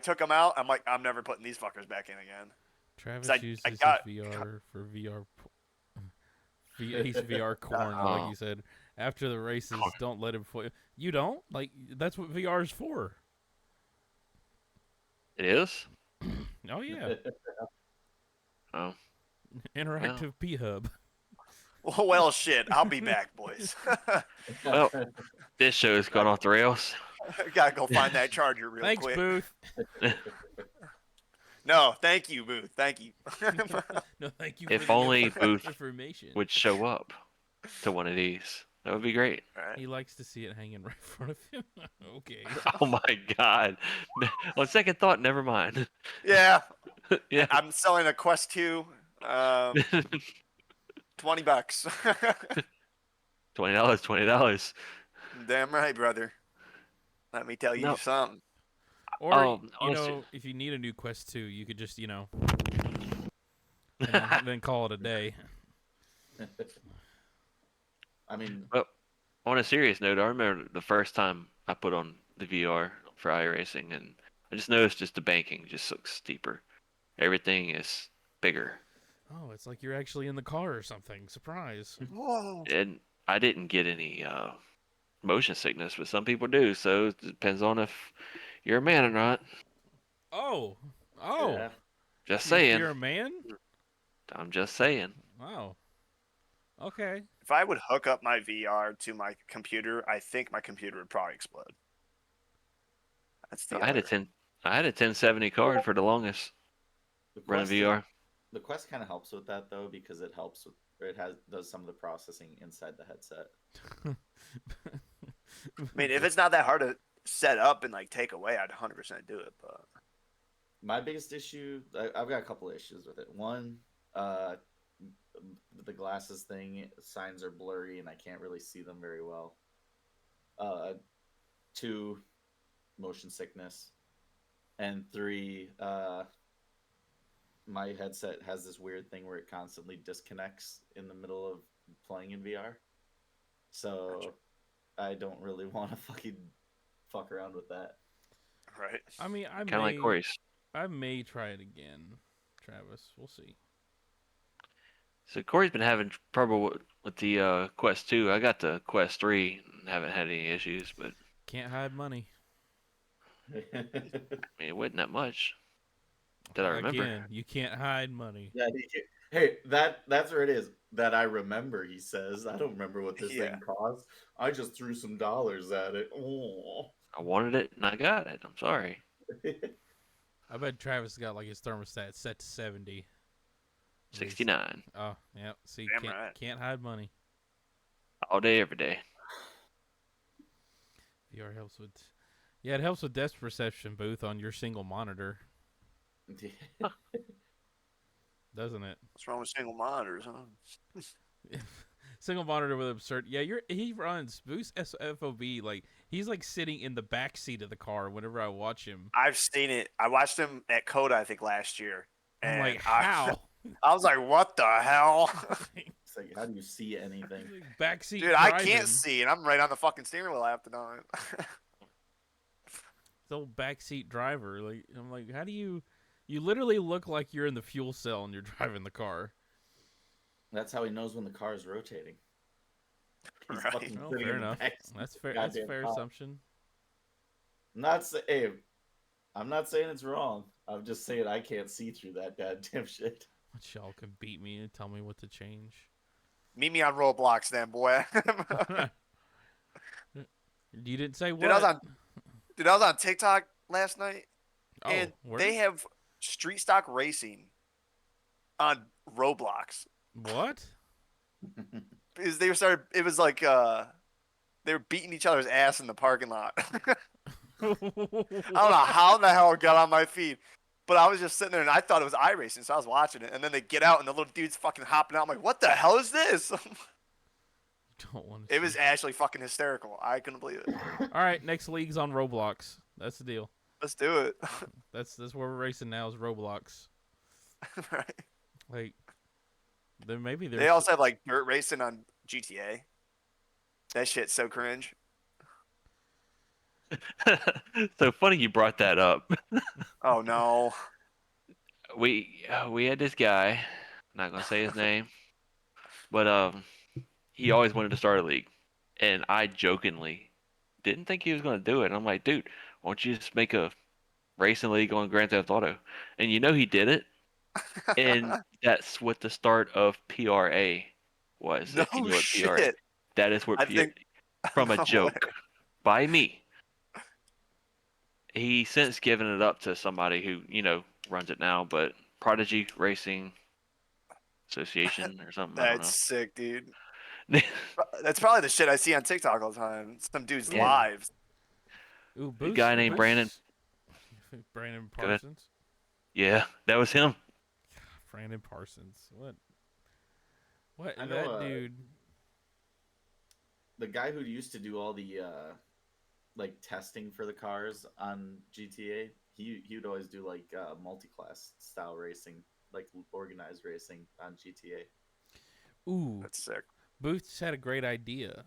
took them out. I'm like, I'm never putting these fuckers back in again. Travis I uses got- his VR for VR. He's VR corn, like Oh. you said. After the races, don't let him fool. You don't? Like, that's what VR is for. It is? Oh, yeah. Oh. Interactive P-Hub. Well, shit. I'll be back, boys. Well, this show's gone off the rails. Gotta go find that charger real Thanks, quick. Booth. No, thank you, Booth. Thank you. No, thank you If for only the Booth information. would show up to one of these. That would be great. All right. He likes to see it hanging right in front of him. Okay. Oh my god. On second thought, never mind. Yeah, Yeah. I'm selling a Quest 2. $20. $20, $20. Damn right, brother. Let me tell you No. something. Or, honestly. if you need a new Quest 2, you could just, and then call it a day. I mean, Well, on a serious note, I remember the first time I put on the VR for iRacing, and I just noticed just the banking just looks steeper. Everything is bigger. Oh, it's like you're actually in the car or something. Surprise. Whoa. And I didn't get any motion sickness, but some people do, so it depends on if you're a man or not. Oh. yeah. Just If saying. you're a man? I'm just saying. Wow. Okay. If I would hook up my VR to my computer, I think my computer would probably explode. That's the I had a 1070 card for the longest The running Quest, VR. the Quest kind of helps with that though, because it helps with, or it does some of the processing inside the headset. I mean, if it's not that hard to set up and like take away, I'd 100% do it. But My biggest issue, I've got a couple of issues with it. One, the glasses thing, signs are blurry and I can't really see them very well. Two, motion sickness. And three, my headset has this weird thing where it constantly disconnects in the middle of playing in VR. So I don't really want to fuck around with that. Right. I mean, Kind of like Corey's. I may try it again, Travis. We'll see. So Corey's been having trouble with the Quest 2. I got the Quest 3 and haven't had any issues, but Can't hide money. I mean, it wasn't that much that I remember. Again, you can't hide money. Yeah, hey, that's where it is. That I remember, he says. I don't remember what this Yeah. thing cost. I just threw some dollars at it. Oh. I wanted it and I got it. I'm sorry. I bet Travis got like his thermostat set to 70. 69 Oh, yeah. See, Damn right. can't hide money. all day, every day. VR helps with. Yeah, it helps with depth perception, Booth, on your single monitor, doesn't it? What's wrong with single monitors, huh? Single monitor with absurd. Yeah, he runs Boost SFOB like he's like sitting in the back seat of the car whenever I watch him. I've seen it. I watched him at Coda, I think, last year. I'm And like, how? I was like, what the hell? It's like, how do you see anything? Back seat. Dude, I can't see, and I'm right on the fucking steering wheel half the time. The old backseat driver. Like I'm like, how do you? You literally look like you're in the fuel cell and you're driving the car. That's how he knows when the car is rotating. He's Right. fucking Well, sitting fair in the enough. back seat That's of fair. the That's a goddamn fair car. assumption. Hey, I'm not saying it's wrong. I'm just saying I can't see through that goddamn shit. But y'all can beat me and tell me what to change. Meet me on Roblox, then, boy. You didn't say what? Dude, I was on TikTok last night, Oh, and word? they have street stock racing on Roblox. What? Because it was like they were beating each other's ass in the parking lot. I don't know how the hell it got on my feed, but I was just sitting there and I thought it was iRacing, so I was watching it. And then they get out and the little dude's fucking hopping out. I'm like, what the hell is this? Don't want to. It was actually fucking hysterical. I couldn't believe it. All right, next league's on Roblox. That's the deal. Let's do it. That's where we're racing now is Roblox. Right. Like, then maybe there's. They also have like dirt racing on GTA. That shit's so cringe. So funny you brought that up. Oh no. We had this guy, not gonna say his name, but he always wanted to start a league, and I jokingly didn't think he was gonna do it. And I'm like, dude, why don't you just make a racing league on Grand Theft Auto? And you know he did it, and that's what the start of PRA was. No If you know what PRA, shit. that is what I think from a No joke way. by me. He since given it up to somebody who runs it now, but Prodigy Racing Association or something. That's sick, dude. I don't know. That's probably the shit I see on TikTok all the time. Some dude's Yeah. lives. Ooh, A Boost, guy named Brandon. Brandon Go ahead. Parsons. Yeah, that was him. Brandon Parsons. What? What? I know, That dude. The guy who used to do all the like testing for the cars on GTA, he would always do like multi-class style racing, like organized racing on GTA. Ooh, That's sick. Booth just had a great idea.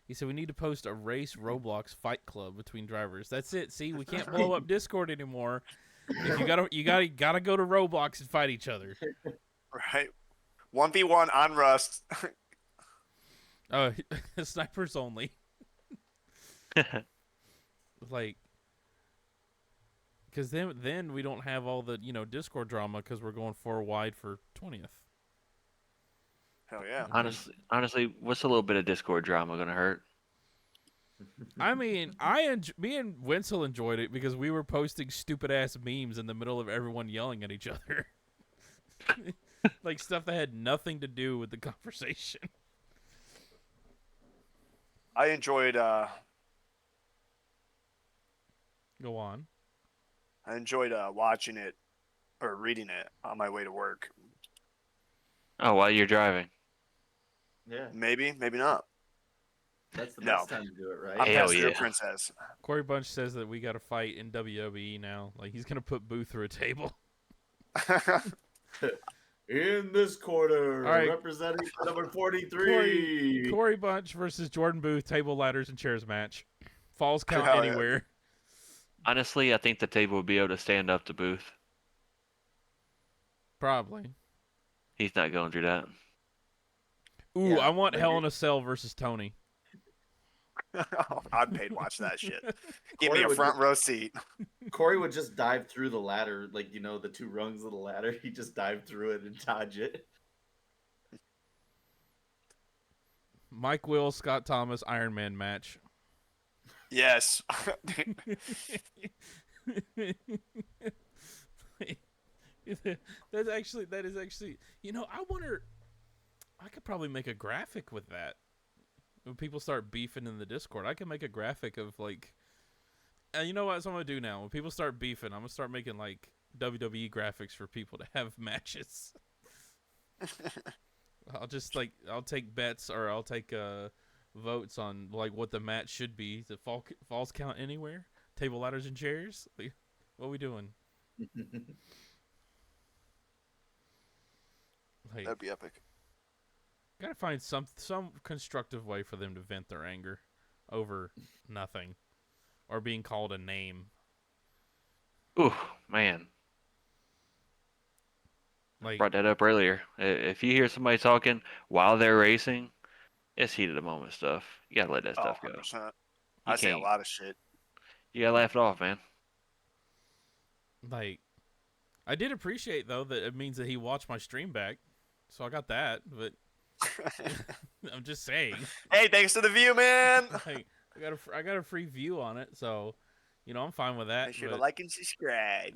He said we need to post a race Roblox fight club between drivers. That's it. See, we can't blow up Discord anymore. If you gotta go to Roblox and fight each other. Right? 1v1 on Rust. Oh, snipers only. Like, because then we don't have all the Discord drama because we're going 4 wide for 20th. Hell yeah. Honestly, what's a little bit of Discord drama gonna hurt? I mean, me and Wenzel enjoyed it because we were posting stupid ass memes in the middle of everyone yelling at each other, like stuff that had nothing to do with the conversation. I enjoyed Go on. watching it or reading it on my way to work. Oh, while you're driving. Yeah, Maybe, maybe not. that's the No. best time to do it, right? I'm Hell past the yeah. princess. Corey Bunch says that we got to fight in WWE now. Like he's gonna put Boo through a table. In this corner, All right. representing number Corey 43. Corey Bunch versus Jordan Booth, table, ladders, and chairs match. Falls count Hell yeah. anywhere. Honestly, I think the table would be able to stand up to Booth. Probably. He's not going through that. Ooh, Yeah, I want but Hell in a Cell versus Tony. I'd pay to watch that shit. Give Corey me a would front just- row seat. Corey would just dive through the ladder, like, the 2 rungs of the ladder. He'd just dive through it and dodge it. Mike Will, Scott Thomas, Iron Man match. Yes. That is actually. I wonder. I could probably make a graphic with that. When people start beefing in the Discord, I can make a graphic of like. And you know what? That's what I'm gonna do now. When people start beefing, I'm gonna start making like WWE graphics for people to have matches. I'll take bets, or I'll take votes on like what the match should be. The falls count anywhere? Table, ladders, and chairs? Like, what are we doing? Like, That'd be epic. gotta find some constructive way for them to vent their anger over nothing or being called a name. Ooh, man. Like, Brought that up earlier. If you hear somebody talking while they're racing, it's heat of the moment stuff. You gotta let that Oh, stuff go. 100%. I say a can't. lot of shit. You gotta laugh it off, man. like, I did appreciate though that it means that he watched my stream back, so I got that. But I'm just saying, Hey, thanks to the view, man. like, I got a free view on it, so I'm fine with that. Make sure to but like and subscribe.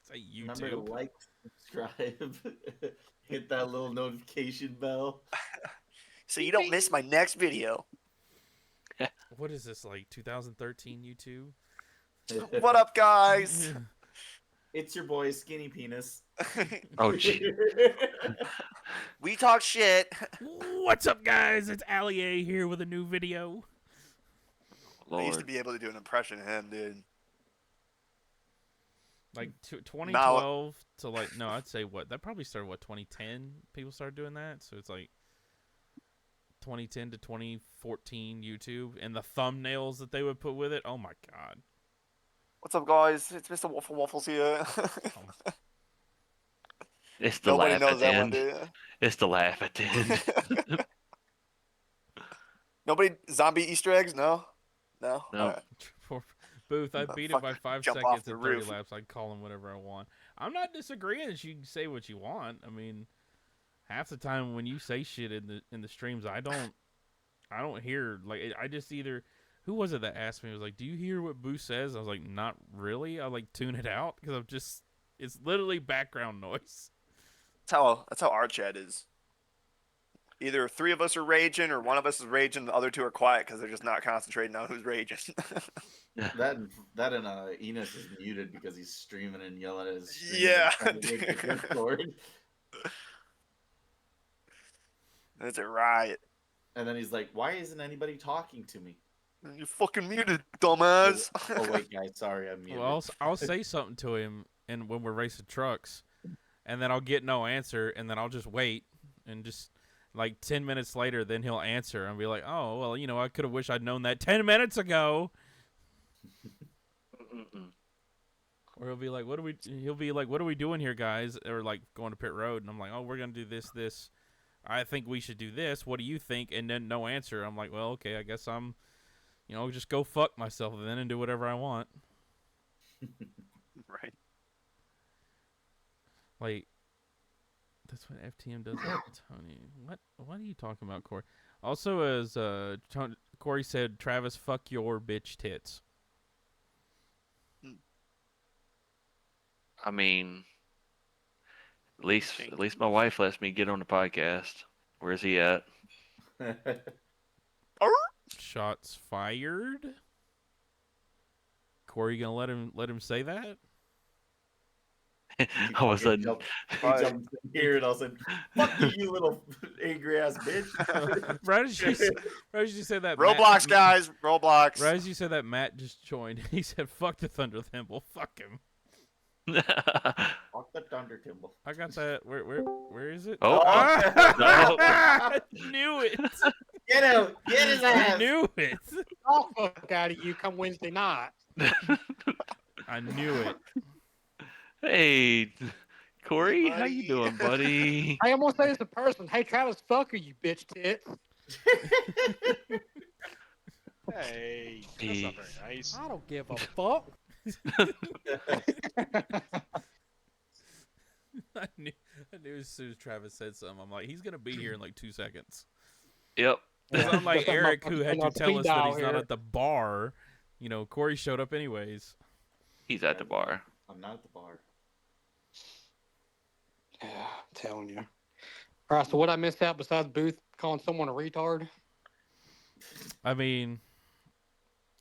say Remember to YouTube. like, subscribe, hit that little notification bell. So you don't miss my next video. What is this, like 2013 YouTube? What up, guys? It's your boy, Skinny Penis. Oh, gee. We talk shit. What's up, guys? It's Ali A here with a new video. I used to Lord. be able to do an impression of him, dude. Like 2012 to like, no, I'd say that probably started 2010. People started doing that, so it's like 2010 to 2014 YouTube, and the thumbnails that they would put with it. Oh my god. What's up, guys? It's Mr. Waffle Waffles here. It's the Nobody laugh knows at the that one, end. do you? It's the laugh at the end. Nobody zombie Easter eggs? No. No. Alright. For Booth, I beat him by 5 jump seconds off the in 30 roof. laps. I'd call him whatever I want. I'm not disagreeing. You can say what you want. I mean, half the time when you say shit in the streams, I don't hear, like, I just either, who was it that asked me? It was like, do you hear what Booth says? I was like, not really. I like tune it out because it's literally background noise. That's how our chat is. Either 3 of us are raging, or one of us is raging, the other 2 are quiet because they're just not concentrating on who's raging. That and Enos is muted because he's streaming and yelling at his stream. Yeah. Trying to make the Discord. That's a riot. And then he's like, "Why isn't anybody talking to me?" You fucking muted, dumbass. Oh wait, guys, sorry, I'm muted. Well, I'll say something to him, and when we're racing trucks, and then I'll get no answer, and then I'll just wait, and just like 10 minutes later, then he'll answer and be like, "Oh, well, I could have wished I'd known that 10 minutes ago." Or he'll be like, "What are we doing here, guys?" Or like going to pit road, and I'm like, "Oh, we're gonna do this. I think we should do this. What do you think?" And then no answer. I'm like, "Well, okay, I guess I'm, just go fuck myself then and do whatever I want." Right. Like, that's what FTM does to Tony. What are you talking about, Corey? Also, as Corey said, Travis, fuck your bitch tits. I mean, at least my wife lets me get on the podcast. Where's he at? Shots fired. Corey, you gonna let him say that? All of a sudden, He jumped in here and all of a sudden, "Fuck you, you little angry ass bitch!" Right as you said that. Roblox, guys. Roblox. Right as you said that, Matt just joined. He said, "Fuck the Thunder Thimble. Fuck him." Walk the thunder, Timble. I got that. Where is it? Oh, I knew it. Get him! Get his I ass! knew it. I'll fuck out of you come Wednesday night. I knew it. Hey, Corey, how you buddy. doing, buddy? Hey, I'm gonna say this in person. Hey, Travis, fuck you, bitch tits. Hey, that's Jeez. not very nice. I don't give a fuck. I knew as soon as Travis said something, I'm like, he's gonna be here in like 2 seconds. Yep. Because unlike That Eric, who motherfucker's had to on tell speed us that dial he's not here. at the bar, Corey showed up anyways. He's at the bar. I'm not at the bar. Yeah, I'm telling you. All right, so what I missed out besides Booth calling someone a retard? I mean,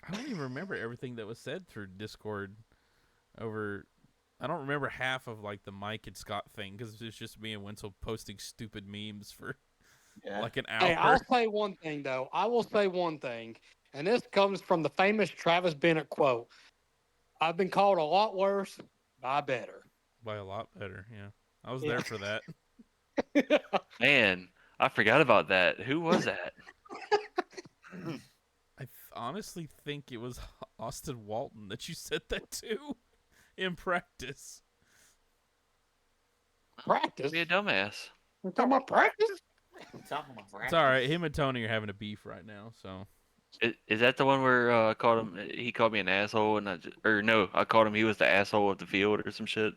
I don't even remember everything that was said through Discord over. I don't remember half of like the Mike and Scott thing because it's just me and Wenzel posting stupid memes for Yeah. like an hour. Hey, I'll say one thing though. I will say one thing, and this comes from the famous Travis Bennett quote: "I've been called a lot worse by better." By a lot better, yeah. I was Yeah. there for that. Man, I forgot about that. Who was that? I honestly think it was Austin Walton that you said that to in practice. Practice. Be a dumbass. We're talking about practice. It's all right. Him and Tony are having a beef right now, so Is that the one where I called him? He called me an asshole, and or no, I called him. He was the asshole of the field or some shit.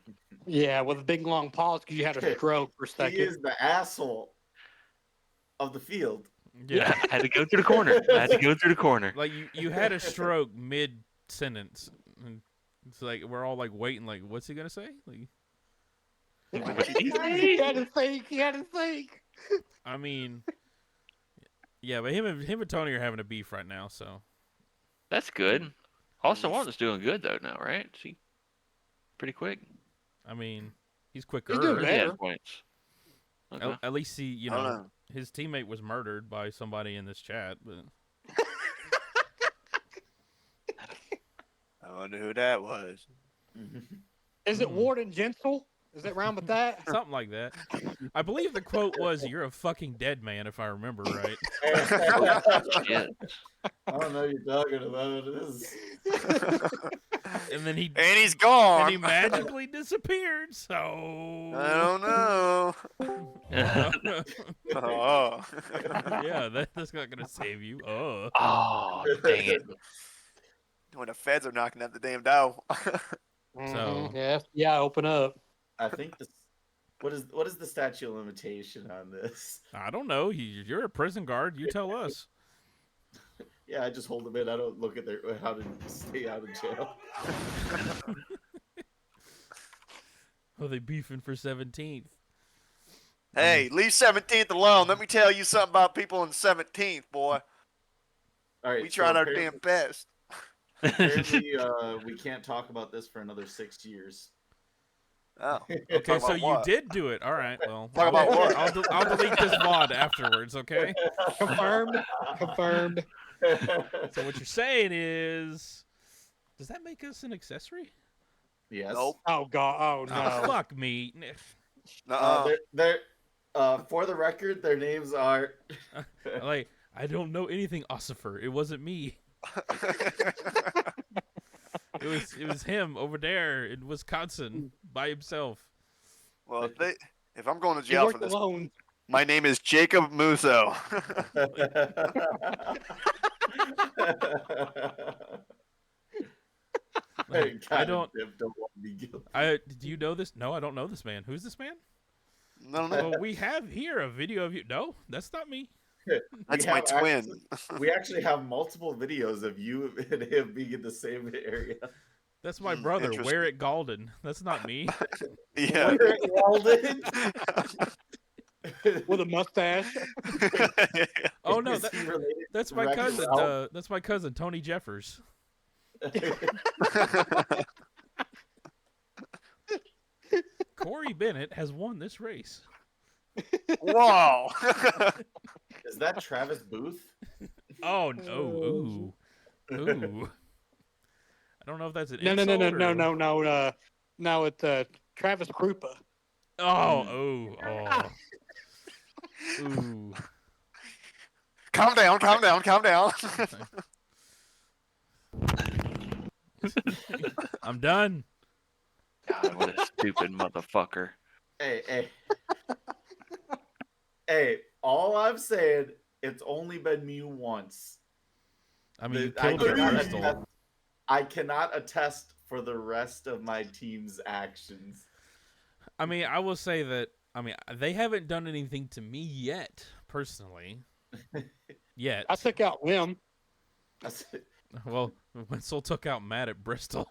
Yeah, with a big long pause because you had a stroke for a He second. is the asshole of the field. yeah. I had to go through the corner. I had to go through the corner. Like you had a stroke mid sentence, and it's like we're all like waiting, like what's he gonna say? Like, He had to think. He had to think. I mean, yeah, but him and Tony are having a beef right now, so That's good. Austin Walton's doing good though now, right? See, pretty quick. I mean, he's quicker. He's doing He better. had points. Okay. At least he, I don't know. his teammate was murdered by somebody in this chat, but I wonder who that was. Is it Warden Gensel? Is it round with that? something like that. I believe the quote was, "You're a fucking dead man," if I remember right. Yeah. I don't know what you're talking about. This And then he And he's gone. and he magically disappeared. So I don't know. Oh. yeah, that's not gonna save you. Oh, dang it. When the feds are knocking at the damn door. Mhm, yeah, open up. I think this. What is the statute of limitation on this? I don't know. You're a prison guard. You tell us. Yeah, I just hold them in. I don't look at how to stay out of jail. Oh, they beefing for 17th. Hey, leave 17th alone. Let me tell you something about people in 17th, boy. All right, We tried so our damn best. apparently, we can't talk about this for another 6 years. Oh. Okay, Talk so about you what? did do it. All right. Well, Talk about what? I'll delete this VOD afterwards. Okay. Confirmed. Confirmed. So what you're saying is, does that make us an accessory? Yes. Nope. Oh God. Oh Oh, no. fuck me. They're for the record, their names are. Like, I don't know anything, Ossifer. It wasn't me. It was him over there in Wisconsin by himself. Well, if I'm going to He jail for worked this, alone. my name is Jacob Musso. Like, I don't. don't want to be guilty. Do you know this? No, I don't know this man. Who's this man? No, Well, we have here a video of you. No, that's not me. that's We my have twin. We actually have multiple videos of you and him being in the same area. That's my brother. Interesting. Wear it Galden. That's not me. Yeah. Walden? With a mustache. Oh no, Is he related that's to my Wreck-It cousin. Ralph? That's my cousin Tony Jeffers. Corey Bennett has won this race. Wow. Is that Travis Booth? Oh no! Ooh, ooh. I don't know if that's an No. insult or- No, it's Travis Krupa. Oh. Ooh. Calm down. I'm done. God, what a stupid motherfucker. Hey. Hey, all I'm saying, it's only been me once. I mean, you I killed it at cannot Bristol. attest- I cannot attest for the rest of my team's actions. I mean, I will say that. I mean, they haven't done anything to me yet, personally. Yet. I took out Lim. Well, Wenzel took out Matt at Bristol.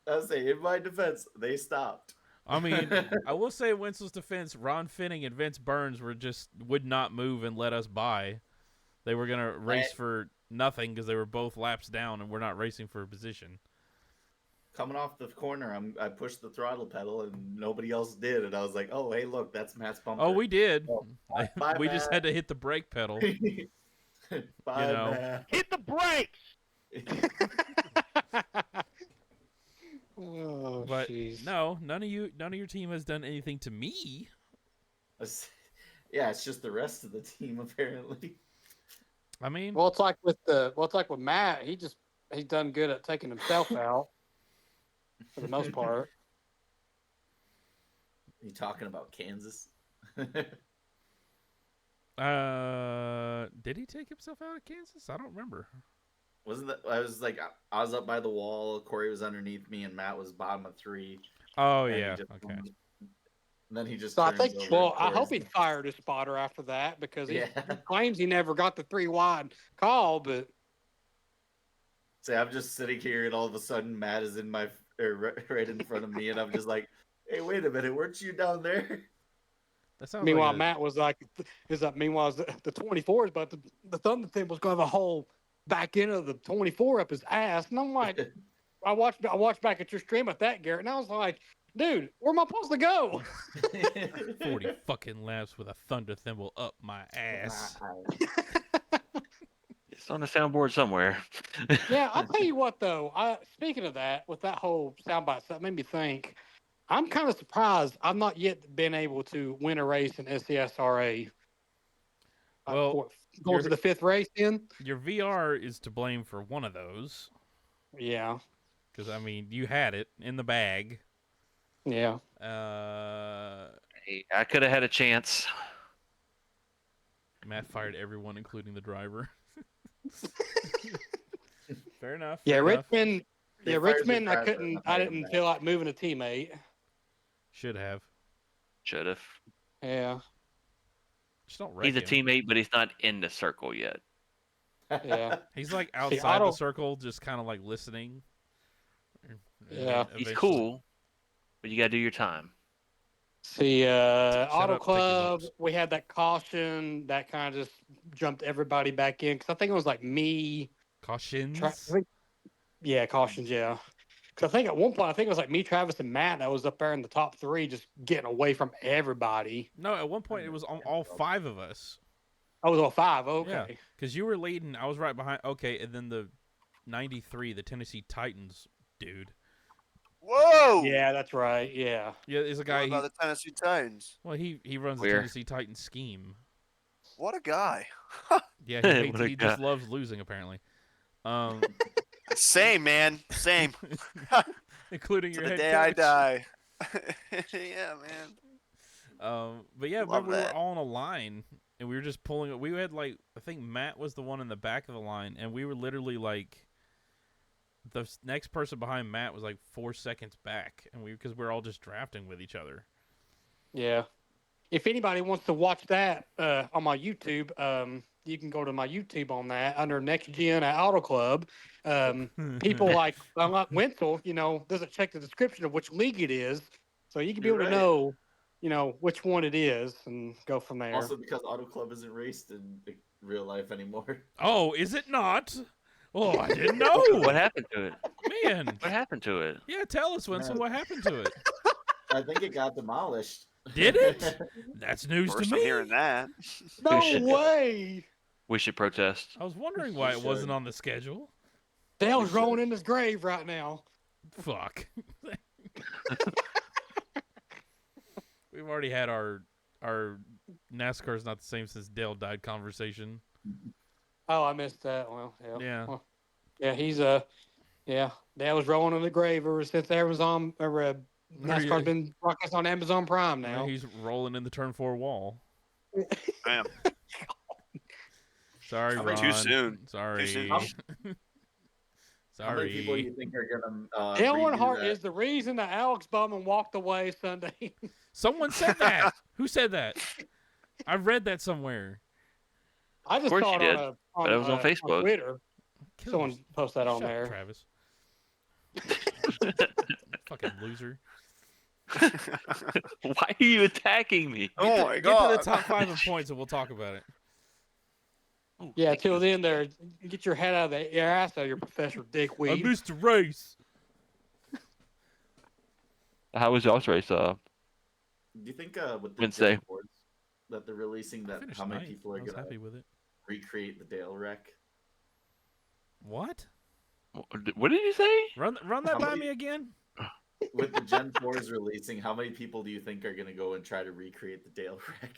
I'll say, in my defense, they stopped. I mean, I will say, in Wenzel's defense, Ron Finning and Vince Burns would not move and let us by. They were gonna race for nothing because they were both laps down, and we're not racing for a position. Coming off the corner, I pushed the throttle pedal, and nobody else did. And I was like, "Oh, hey, look, that's Matt's bumper." Oh, we did. Oh, bye, We just Matt. had to hit the brake pedal. Bye, know. Matt. Hit the brakes. Oh, But jeez. no, none of your team has done anything to me. Yeah, it's just the rest of the team apparently. I mean, Well, it's like with Matt. He's done good at taking himself out for the most part. You talking about Kansas? did he take himself out of Kansas? I don't remember. Wasn't that? I was like, I was up by the wall. Corey was underneath me, and Matt was bottom of 3. Oh and yeah, he just, okay. And then he just. So I turns think. over Well, and I hope Corey's he fired his spotter after that because he Yeah. claims he never got the 3 wide call. But Say, I'm just sitting here, and all of a sudden, Matt is in right in front of me, and I'm just like, "Hey, wait a minute, weren't you down there?" That sounds meanwhile, like Matt was like, "Meanwhile, the 24s, but the Thunder team was going to have a whole back end of the 24 up his ass." And I'm like, I watched back at your stream with that, Garrett, and I was like, "Dude, where am I supposed to go?" 40 fucking laps with a thunder thimble up my ass. It's on the soundboard somewhere. Yeah, I'll tell you what though. Speaking of that, with that whole soundbite stuff, made me think. I'm kind of surprised I've not yet been able to win a race in SCSRA. Well, going to the 5th race in. Your VR is to blame for one of those. Yeah. Because I mean, you had it in the bag. Yeah. Hey, I could have had a chance. Matt fired everyone, including the driver. Fair enough. Yeah, fair enough. Richmond. They Yeah, fired the Richmond. I driver couldn't. and I hired him didn't back. feel like moving a teammate. Should have. Should have. Yeah. Just don't wreck He's a him. teammate, but he's not in the circle yet. Yeah. He's like outside Otto- the circle, just kind of like listening. Yeah. He's Eventually- cool, but you got to do your time. See, Auto up, Picky Club. Looks. We had that caution that kind of just jumped everybody back in because I think it was like me. Cautions. Yeah, cautions. Yeah. Because I think at one point, I think it was like me, Travis, and Matt that was up there in the top 3, just getting away from everybody. No, at one point it was all 5 of us. I was all 5. Okay. Yeah, because you were leading. I was right behind. Okay, and then the 93, the Tennessee Titans dude. Whoa! Yeah, that's right. Yeah. Yeah, there's a guy. What about the Tennessee Titans? Well, he runs Where? the Tennessee Titans scheme. What a guy! Yeah, What a he just guy. loves losing apparently. Same, man. Same. Including To your the head day coach. I die. Yeah, man. But yeah, Love remember we were that. all on a line and we were just pulling. We had like I think Matt was the one in the back of the line, and we were literally like the next person behind Matt was like 4 seconds back, and because we're all just drafting with each other. Yeah. If anybody wants to watch that on my YouTube, you can go to my YouTube on that under Next Gen at Auto Club. People like Wenzel, doesn't check the description of which league it is, so you can be You're able to know, which one it is and go from there. Also, because Auto Club isn't raced in real life anymore. Oh, is it not? Oh, I didn't know. What happened to it? Man. What happened to it? Yeah, tell us, Winston, what happened to it? I think it got demolished. Did it? That's news First to I'm me. hearing that. No should- way. We should protest. I was wondering why it should. wasn't on the schedule. Dale's rolling in his grave right now. Fuck. We've already had our NASCAR's not the same since Dale died conversation. Oh, I missed that. Well, yeah. Yeah. Well, yeah, he's yeah. Dale's rolling in the grave ever since Amazon or NASCAR's been broadcast on Amazon Prime now. He's rolling in the turn 4 wall. Damn. Sorry, Ron. Too soon. Sorry. Too soon. Sorry. How many people do you think are gonna Dale redo Earnhardt that? is the reason that Alex Bowman walked away Sunday. Someone said that. Who said that? I read that somewhere. I just course saw you it did, but it was on Facebook. on Twitter. Kill Someone yourself. posted that on Shut up, there. Travis. Fucking loser. Why are you attacking me? Oh my Get god. to the top 5 in points and we'll talk about it. Oh, Yeah, thank till you. then, there, get your head out of your ass out of your Professor I Dickweed. missed a race. How was y'all's race? Do you think with the Wednesday. Gen 4s that they're releasing, I that finished how many ninth. people I are was gonna happy with it. recreate the Dale wreck? What? What did you say? Run How that by many- me again? With the Gen 4s releasing, how many people do you think are gonna go and try to recreate the Dale wreck?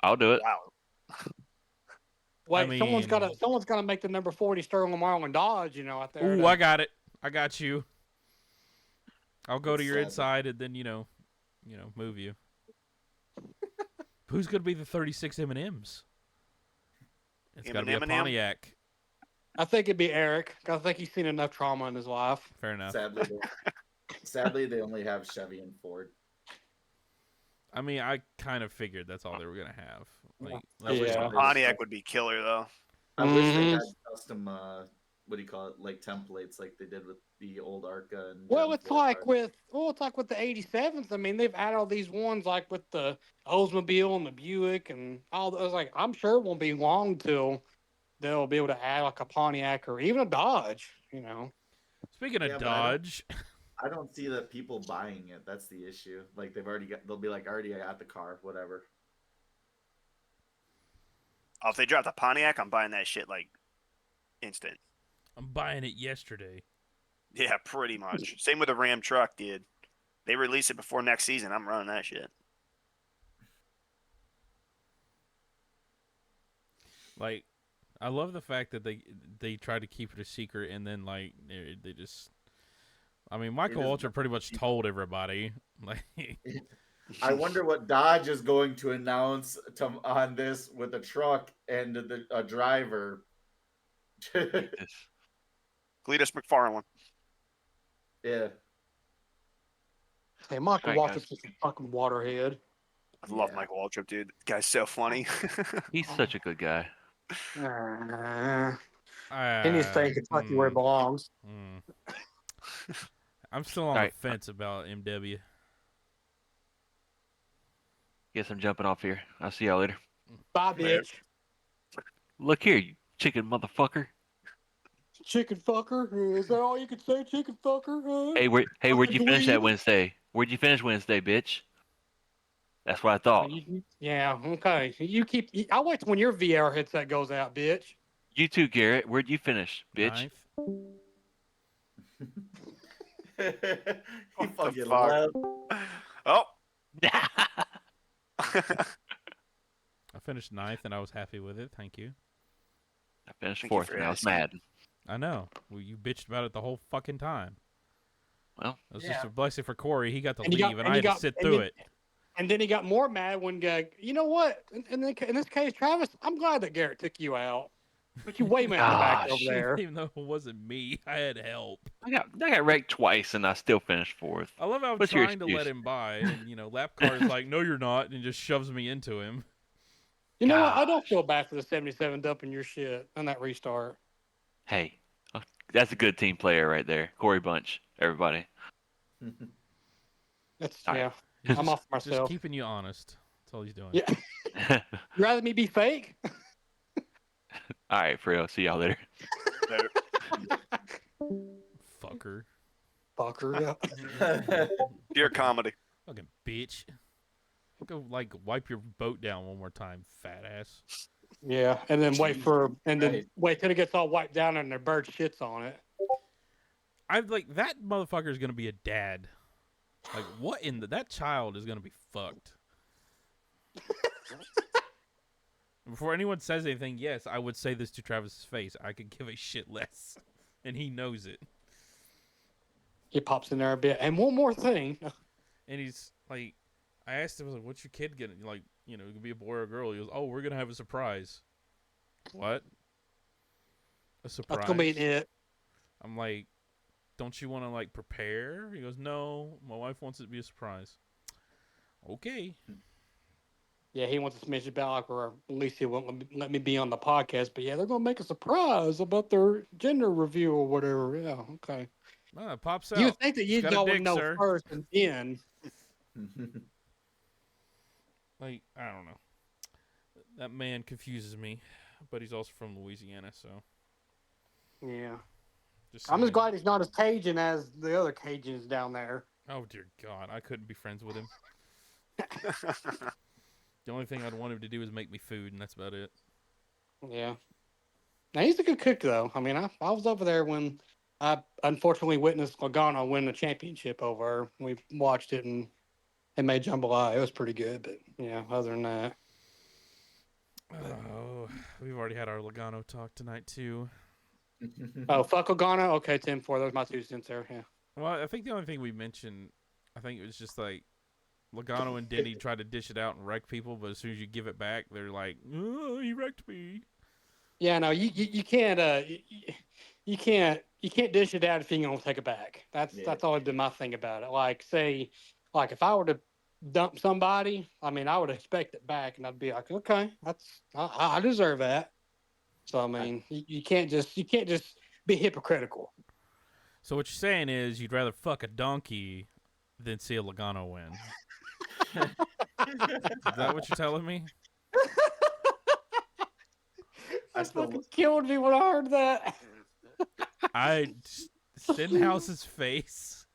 I'll do it. Wow. Wait, I someone's got mean- to make the number 40 Sterling Marlin Dodge, out there. Ooh, I got it. I got you. I'll go It's to your sad. inside and then move you. Who's gonna be the 36 M&Ms? It's got to be a M&M? Pontiac. I think it'd be Eric. I think he's seen enough trauma in his life. Fair enough. Sadly, they only have Chevy and Ford. I mean, I kind of figured that's all they were gonna have. Like, Yeah. Pontiac would be killer though. I wish they Mhm. had custom, what do you call it, like templates, like they did with the old Arca and. Well, Gen it's 4 like cars. with the 87s. I mean, they've added all these ones like with the Oldsmobile and the Buick and all those. Like, I'm sure it won't be long till they'll be able to add like a Pontiac or even a Dodge. Speaking of Yeah, but Dodge, I don't see that people buying it. That's the issue. Like they'll be like, already I got the car, whatever. Oh, if they drop the Pontiac, I'm buying that shit like instant. I'm buying it yesterday. Yeah, pretty much. Same with the Ram truck, dude. They release it before next season. I'm running that shit. Like, I love the fact that they try to keep it a secret and then like they just. I mean, Michael just- Waltrip pretty much told everybody. Like, I wonder what Dodge is going to announce on this with a truck and a driver. Cletus McFarland. Yeah. Hey, Michael All right, Waltrip's just a fucking waterhead. I love Yeah. Michael Waltrip, dude. Guy's so funny. He's such a good guy. He needs to stay in Kentucky where he belongs. I'm still on Alright. the fence about MW. Guess I'm jumping off here. I'll see y'all later. Bye, bitch. Look here, you chicken motherfucker. Chicken fucker. Is that all you can say, chicken fucker? Hey, where'd you Fucking finish that dweeb. Wednesday? Where'd you finish Wednesday, bitch? That's what I thought. Yeah, okay. I'll wait till when your VR headset goes out, bitch. You too, Garrett. Where'd you finish, bitch? Ninth. He What the fucking fuck? left. Oh. I finished ninth and I was happy with it. Thank you. I finished Thank you fourth for and I was asking. mad. I know. Well, you bitched about it the whole fucking time. Well, it was just a blessing for Corey. He got to And leave, you got- and and I you had to got- sit and through then- it. And then he got more mad when, you know what? In this case, Travis, I'm glad that Garrett took you out. But you way man in the back over Gosh. there. Even though it wasn't me, I had help. I got wrecked twice and I still finished fourth. I love how I'm What's your trying to let excuse? him by, and lap car is like, "No, you're not," and just shoves me into him. You know what? I don't Gosh. feel bad for the 77 dumping your shit on that restart. Hey, that's a good team player right there. Corey Bunch, everybody. That's All right. yeah. I'm off Just myself. keeping you honest. That's all he's doing. Yeah. You rather me be fake? All right, for real. See y'all later. Fucker. Fucker. Yeah. Pure comedy. Fucking bitch. Go wipe your boat down one more time, fat ass. Yeah, and then Jesus Christ. wait till it gets all wiped down and their bird shits on it. I'm like, that motherfucker is gonna be a dad. Like, what in that child is gonna be fucked. Before anyone says anything, yes, I would say this to Travis's face. I could give a shit less, and he knows it. He pops in there a bit. And one more thing. And he's like, I asked him, I was like, "What's your kid getting? Like, you know, it could be a boy or a girl." He goes, "Oh, we're gonna have a surprise." What? A surprise? That's gonna be it. I'm like, don't you want to like prepare? He goes, "No, my wife wants it to be a surprise." Okay. Yeah, he wants to smash it back, or at least he won't let me be on the podcast. But yeah, they're gonna make a surprise about their gender reveal or whatever. Yeah, okay. It pops out. You would think that It's you got a all would dick, know sir. first and then. Like, I don't know. That man confuses me, but he's also from Louisiana, so. Yeah. Just I'm just saying. glad he's not as Cajun as the other Cajuns down there. Oh dear God, I couldn't be friends with him. The only thing I'd want him to do is make me food, and that's about it. Yeah. Now, he's a good cook, though. I mean, I was over there when I unfortunately witnessed Logano win the championship over. We watched it and it made jambalaya. It was pretty good, but yeah, other than that. Oh, we've already had our Logano talk tonight, too. Oh, fuck Logano? Okay, 10-4. Those are my 2 cents there. Yeah. Well, I think the only thing we mentioned, I think it was just like Logano and Denny tried to dish it out and wreck people, but as soon as you give it back, they're like, "Oh, he wrecked me." Yeah, no, you can't you can't dish it out if you don't take it back. That's always been my thing about it. Like, say, like if I were to dump somebody, I mean, I would expect it back, and I'd be like, okay, I deserve that. So I mean, you can't just be hypocritical. So what you're saying is you'd rather fuck a donkey than see a Logano win. Is that what you're telling me? That fucking killed me when I heard that. Stenhouse's face.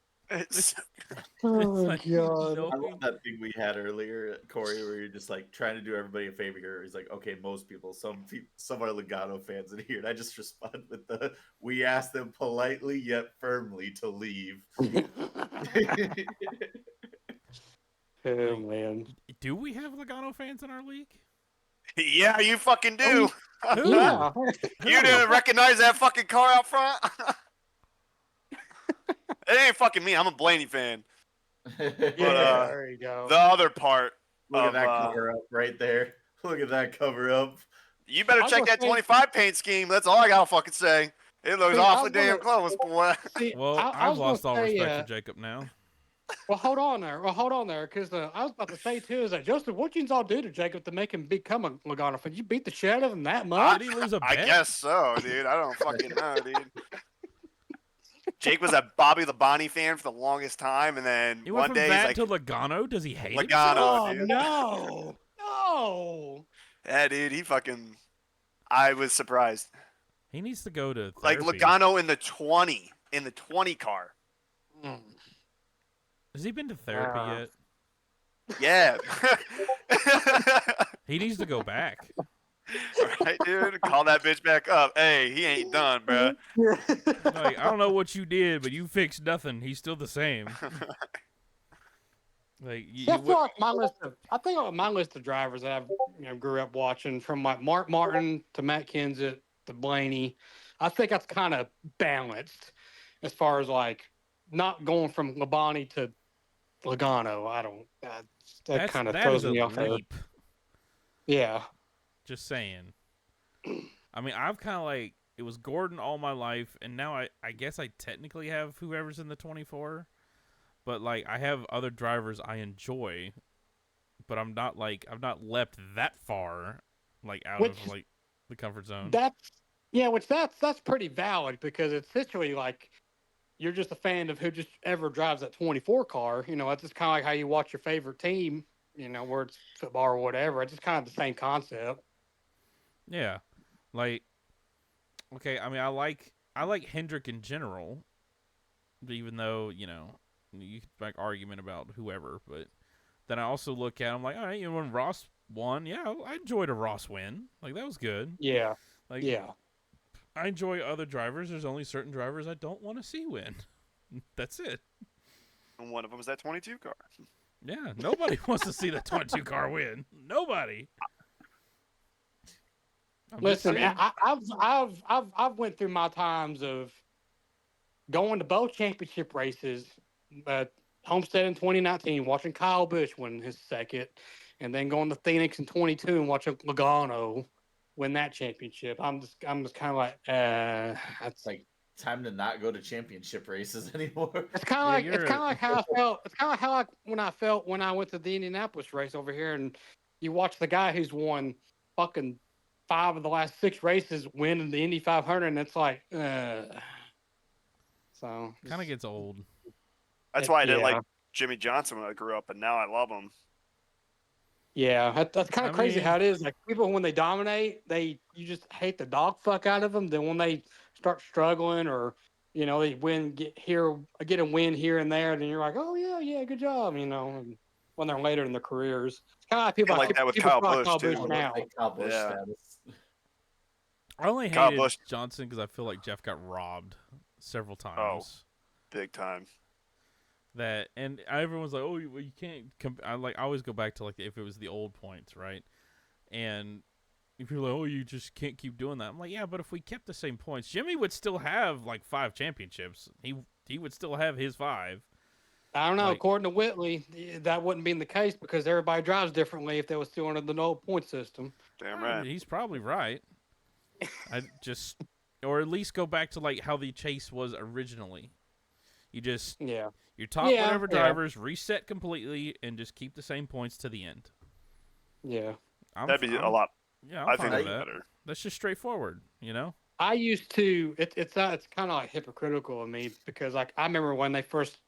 Oh like, God! I love that thing we had earlier, Corey, where you're just like trying to do everybody a favor here. He's like, okay, most people, some are Logano fans in here, and I just respond with the, "We asked them politely yet firmly to leave." Oh man! Do we have Logano fans in our league? Yeah, you fucking do. Yeah. You didn't recognize that fucking car out front? It ain't fucking me. I'm a Blaney fan. Yeah, there you go. The other part Look of at that cover up right there. Look at that cover up. You better check that 25 paint scheme. That's all I gotta fucking say. It looks awfully damn close, boy. Well, I've lost all respect for Jacob now. Well, hold on there, because I was about to say too is that Joseph, what you all do to Jacob to make him become a Logano fan? You beat the shit out of him that much? Did he lose a bet? I guess so, dude. I don't fucking know, dude. Jake was a Bobby Labonte fan for the longest time, and then He went one from day that he's to like, Logano. Does he hate Logano, himself? dude. No. Yeah, dude, he fucking. I was surprised. He needs to go to therapy. Like Logano in the 20 car. Has he been to therapy yet? Yeah. He needs to go back. Right, dude? Call that bitch back up. Hey, he ain't done, bro. Like, I don't know what you did, but you fixed nothing. He's still the same. Like, I feel like my list of drivers that I've grew up watching, from like Mark Martin to Matt Kenseth to Blaney, I think that's kind of balanced as far as like not going from Labonte to Logano. I don't. That kind of throws me off. Yeah. Just saying. I mean, I've kind of like, it was Gordon all my life, and now I guess I technically have whoever's in the 24. But like, I have other drivers I enjoy, but I've not leapt that far, like out of like the comfort zone. That's pretty valid, because it's essentially like you're just a fan of who just ever drives that 24 car. You know, it's just kind of like how you watch your favorite team. You know, where it's football or whatever. It's just kind of the same concept. Yeah, like, okay. I mean, I like Hendrick in general, even though, you know, you can make argument about whoever, but then I also look at him like, all right, you know, when Ross won. Yeah, I enjoyed a Ross win. Like that was good. Yeah. Like Yeah. I enjoy other drivers. There's only certain drivers I don't want to see win. That's it. And one of them is that 22 car. Yeah, nobody wants to see that 22 car win. Nobody. Listen, I've went through my times of going to both championship races, Homestead in 2019, watching Kyle Busch win his second, and then going to Phoenix in 22 and watching Logano win that championship. I'm just kind of like, It's like time to not go to championship races anymore. It's kind of like how I felt. It's kind of how I felt when I went to the Indianapolis race over here, and you watch the guy who's won fucking 5 of the last 6 races winning the Indy 500, and it's like, so kind of gets old. That's why I didn't like Jimmy Johnson when I grew up, and now I love him. Yeah, that's kind of crazy how it is. Like people, when they dominate, you just hate the dog fuck out of them. Then when they start struggling, or they get a win here and there, then you're like, oh yeah, good job. And when they're later in their careers, it's kind of like people like that with Kyle Busch too. Now. Like Kyle Busch Yeah. status. I only Kyle hated Busch. Johnson because I feel like Jeff got robbed several times. Oh, big time. That and everyone's like, oh, you can't. I always go back to like if it was the old points, right? And if you're like, oh, you just can't keep doing that. I'm like, yeah, but if we kept the same points, Jimmy would still have like 5 championships. He would still have his 5. I don't know. According to Whitley, that wouldn't be the case because everybody drives differently if they were still under the old point system. Damn right. He's probably right. I just, or at least go back to like how the chase was originally. You just your top whatever drivers reset completely and just keep the same points to the end. Yeah, that'd be a lot. Yeah, I think that'd be better. That's just straightforward, I used to. It's kind of like hypocritical of me because like I remember when they first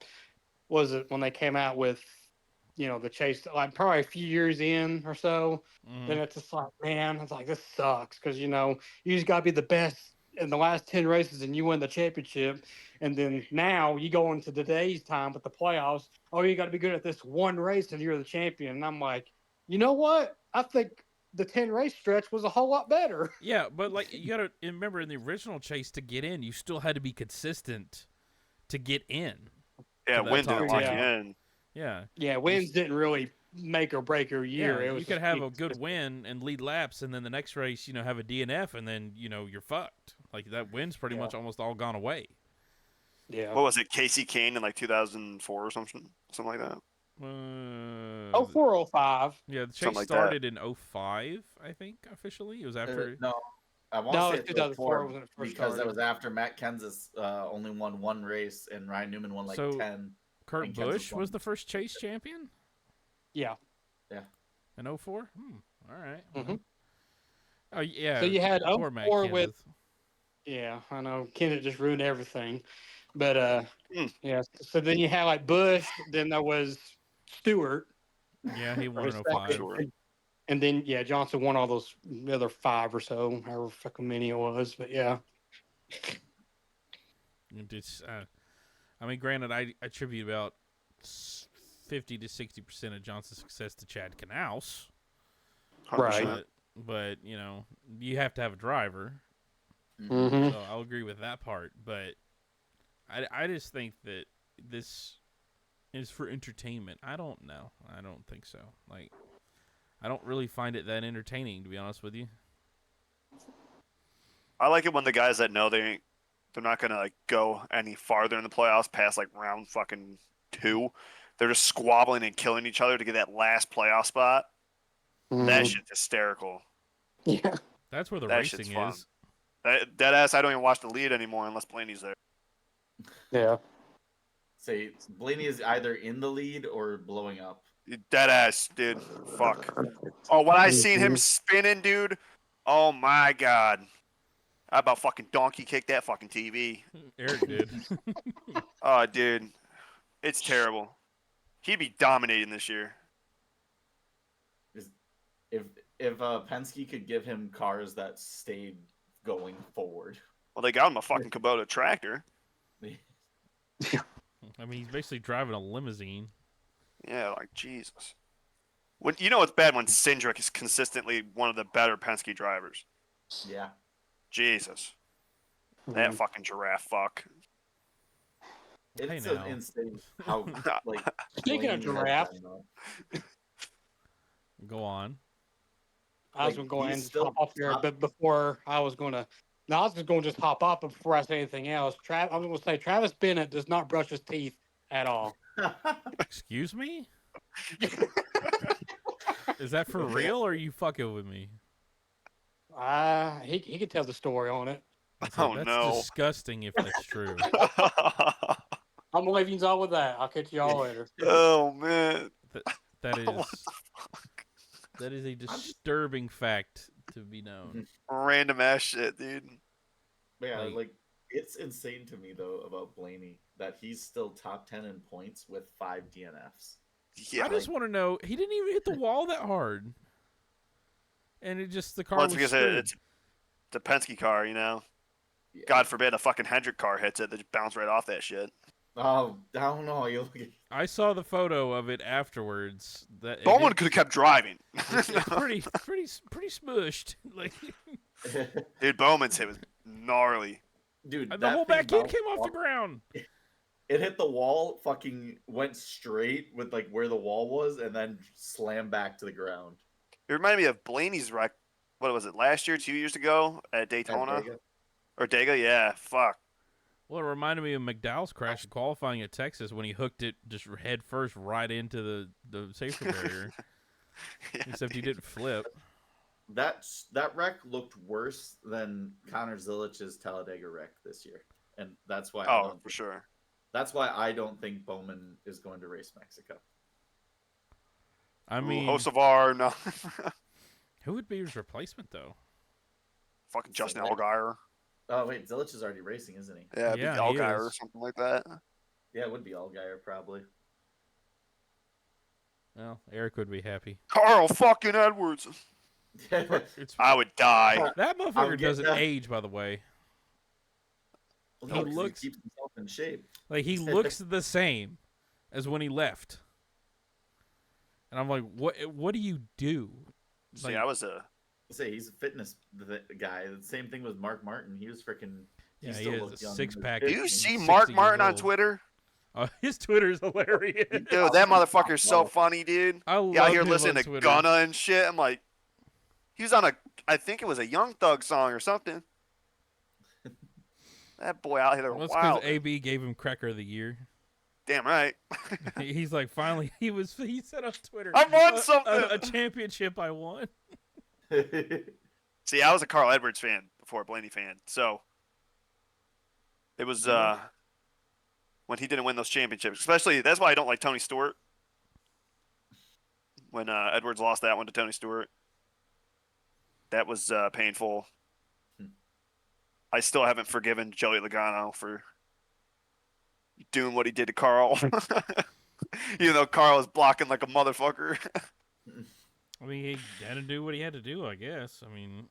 when they came out with the chase, like probably a few years in or so. Then it's just like, man, it's like this sucks because you just got to be the best in the last 10 races and you win the championship. And then now you go into today's time with the playoffs. Oh, you got to be good at this one race and you're the champion. And I'm like, you know what? I think the 10 race stretch was a whole lot better. Yeah, but like you got to remember in the original chase to get in, you still had to be consistent to get in. Yeah, wins didn't lock you in. Yeah. Yeah, wins didn't really make or break your year. Yeah, it was you could have a good win and lead laps, and then the next race, have a DNF, and then you're fucked. Like that win's pretty much almost all gone away. Yeah. What was it, Casey Kane in like 2004 or something like that? 04, 05. Yeah, the chase started in 05, I think officially. It was after. No, I want to say it's 2004 when it first because started. that was after Matt Kenseth only won 1 race and Ryan Newman won like 10. Kurt Busch was the first chase champion? Yeah. Yeah. In 04? All right. Mm-hmm. Oh, yeah. So you had 04 with... Kenseth. Yeah, I know. Kenneth just ruined everything. But, yeah. So then you had like Bush, then there was Stewart. Yeah, he won in 05. And then, Johnson won all those other 5 or so, however fucking many it was. But, yeah. It's, granted, I attribute about 50 to 60% of Johnson's success to Chad Knaus. Right. But you have to have a driver. Mm-hmm. So I'll agree with that part. But I just think that this is for entertainment. I don't know. I don't think so. Like, I don't really find it that entertaining, to be honest with you. I like it when the guys that know they're not gonna like go any farther in the playoffs past like round fucking 2. They're just squabbling and killing each other to get that last playoff spot. Mm-hmm. That shit's hysterical. Yeah, that's where the that racing is. That ass, I don't even watch the lead anymore unless Blaney's there. Yeah. Say Blaney is either in the lead or blowing up. Dead ass, dude. Fuck. Oh, when I seen him spinning, dude. Oh my god. I about fucking donkey kicked that fucking TV. Eric did. Oh, dude. It's terrible. He'd be dominating this year. If Penske could give him cars that stayed going forward. Well, they got him a fucking Kubota tractor. He's basically driving a limousine. Yeah, like Jesus. When you know it's bad when Cindric is consistently one of the better Penske drivers. Yeah. Jesus, that fucking giraffe fuck. Hey It's now. insane how like. Speaking of Blaney has giraffe, been, though. Go on. I was Like, going to go ahead he's and just still hop off there, top- but before I was going to, no, I was just going to just hop up before I say anything else. I'm going to say Travis Bennett does not brush his teeth at all. Excuse me? Is that for real or are you fucking with me? He could tell the story on it. Oh That's no. disgusting if that's true. I'm gonna leave you all with that. I'll catch you all later. Oh man. That What is that is a disturbing fact to be known. Random ass shit, dude. Yeah, Like- like it's insane to me though about Blaney that he's still top 10 in points with 5 DNFs. Yeah. I just want to know, he didn't even hit the wall that hard. And the car Well, was it's because screwed. it's the Penske car, you know. Yeah. God forbid a fucking Hendrick car hits it, they just bounce right off that shit. Oh, I don't know. You look at I saw the photo of it afterwards. Bowman could have kept driving. It's pretty smushed. Like Dude, Bowman's hit was gnarly. dude, the that whole thing back end bounced came off the off- ground. It hit the wall, fucking went straight with like where the wall was, and then slammed back to the ground. It reminded me of Blaney's wreck. What was it, last year, 2 years ago at Daytona? Dega. Or Dega? Yeah, fuck. Well, it reminded me of McDowell's crash in qualifying at Texas when he hooked it just head first right into the safety barrier. Yeah, Except he dude. didn't flip. That wreck looked worse than Connor Zilich's Talladega wreck this year, and that's why. Oh, for sure. That's why I don't think Bowman is going to race Mexico. I mean, Hocevar, no. who would be his replacement though? Fucking Justin Select. Allgaier. Oh wait, Zilich is already racing, isn't he? Yeah, Yeah, be he Allgaier or is. something like that. Yeah, it would be Allgaier probably. Well, Eric would be happy. Carl fucking Edwards. It's I would die. that I'll motherfucker get doesn't that. age, by the way. No, He 'cause looks- keeps himself in shape. Like he looks the same as when he left. And I'm like, what do you do? See, I was a Say he's a fitness guy. The same thing with Mark Martin. He was freaking. Yeah, he still has looked a young. six-pack. Do you He's see 60 Mark years Martin on old. Twitter? His Twitter's hilarious. Dude, that motherfucker's so funny, dude. I love Yeah, out here him listening on to Twitter. Gunna and shit. I'm like, he was on I think it was a Young Thug song or something. That boy out here, Well, that's wow. because AB gave him Cracker of the Year. Damn right. He's like, finally, he said on Twitter, I won something. a championship I won. See, I was a Carl Edwards fan before a Blaney fan, so it was when he didn't win those championships. Especially, that's why I don't like Tony Stewart. When Edwards lost that one to Tony Stewart, that was painful. I still haven't forgiven Joey Logano for doing what he did to Carl. Even though Carl is blocking like a motherfucker. I mean, he had to do what he had to do, I guess. I mean,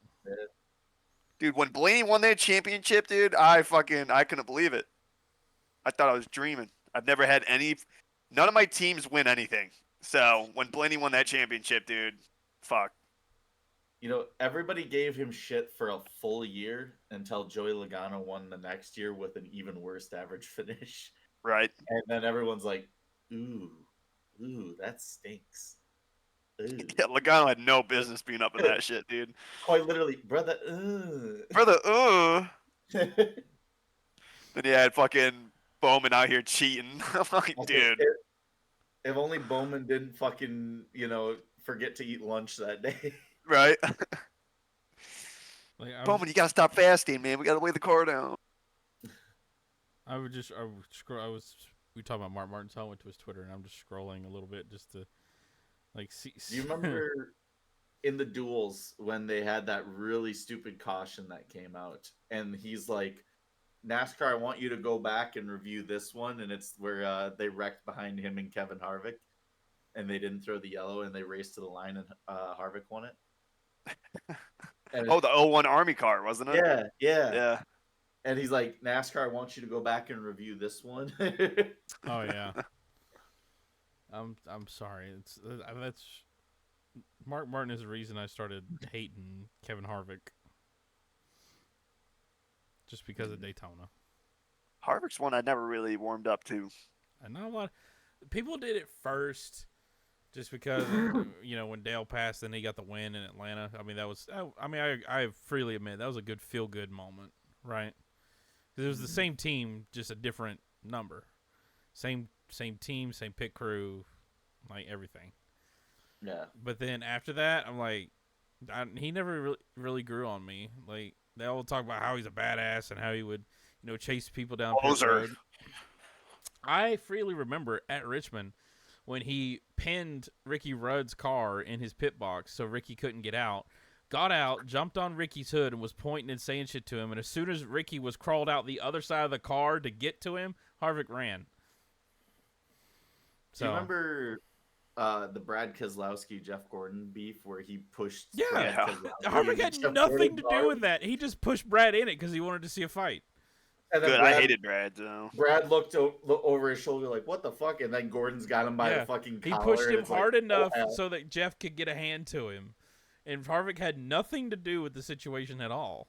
Dude, when Blaney won that championship, dude, I couldn't believe it. I thought I was dreaming. I've never had none of my teams win anything. So when Blaney won that championship, dude, fuck. You know, everybody gave him shit for a full year until Joey Logano won the next year with an even worse average finish. Right? And then everyone's like, ooh, that stinks. Ooh. Yeah, Logano had no business being up in that shit, dude. Quite literally, brother, Brother, Then you had fucking Bowman out here cheating. I'm like, dude. If only Bowman didn't fucking, forget to eat lunch that day. Right? like, Bowman, you gotta stop fasting, man. We gotta lay the car down. I would scroll. We talked about Mark Martin, so I went to his Twitter, and I'm just scrolling a little bit just to like see. Do you remember in the duels when they had that really stupid caution that came out, and he's like, NASCAR, I want you to go back and review this one, and it's where they wrecked behind him and Kevin Harvick, and they didn't throw the yellow, and they raced to the line, and Harvick won it. And Oh, the 01 Army car, wasn't it? yeah. Yeah. And he's like, NASCAR, I want you to go back and review this one. Oh yeah. I'm sorry. That's Mark Martin is the reason I started hating Kevin Harvick. Just because of Daytona. Harvick's one I never really warmed up to. And not a lot of people did it first just because when Dale passed and he got the win in Atlanta. I mean, that was I freely admit that was a good feel good moment, right? Because it was the same team, just a different number. Same team, same pit crew, like everything. Yeah. But then after that, I'm like, he never really grew on me. Like they all talk about how he's a badass and how he would, chase people down pit road. I freely remember at Richmond when he pinned Ricky Rudd's car in his pit box so Ricky couldn't get out. Got out, jumped on Ricky's hood, and was pointing and saying shit to him. And as soon as Ricky was crawled out the other side of the car to get to him, Harvick ran. Do you remember the Brad Keselowski Jeff Gordon beef where he pushed? Yeah, Brad Keselowski Harvick had Jeff nothing Gordon's to car? do with that. He just pushed Brad in it because he wanted to see a fight. And then Good, I hated Brad though. Brad looked over his shoulder like, "What the fuck?" And then Gordon's got him by the fucking collar. He pushed and him it's like, hard enough oh, so that Jeff could get a hand to him. And Harvick had nothing to do with the situation at all.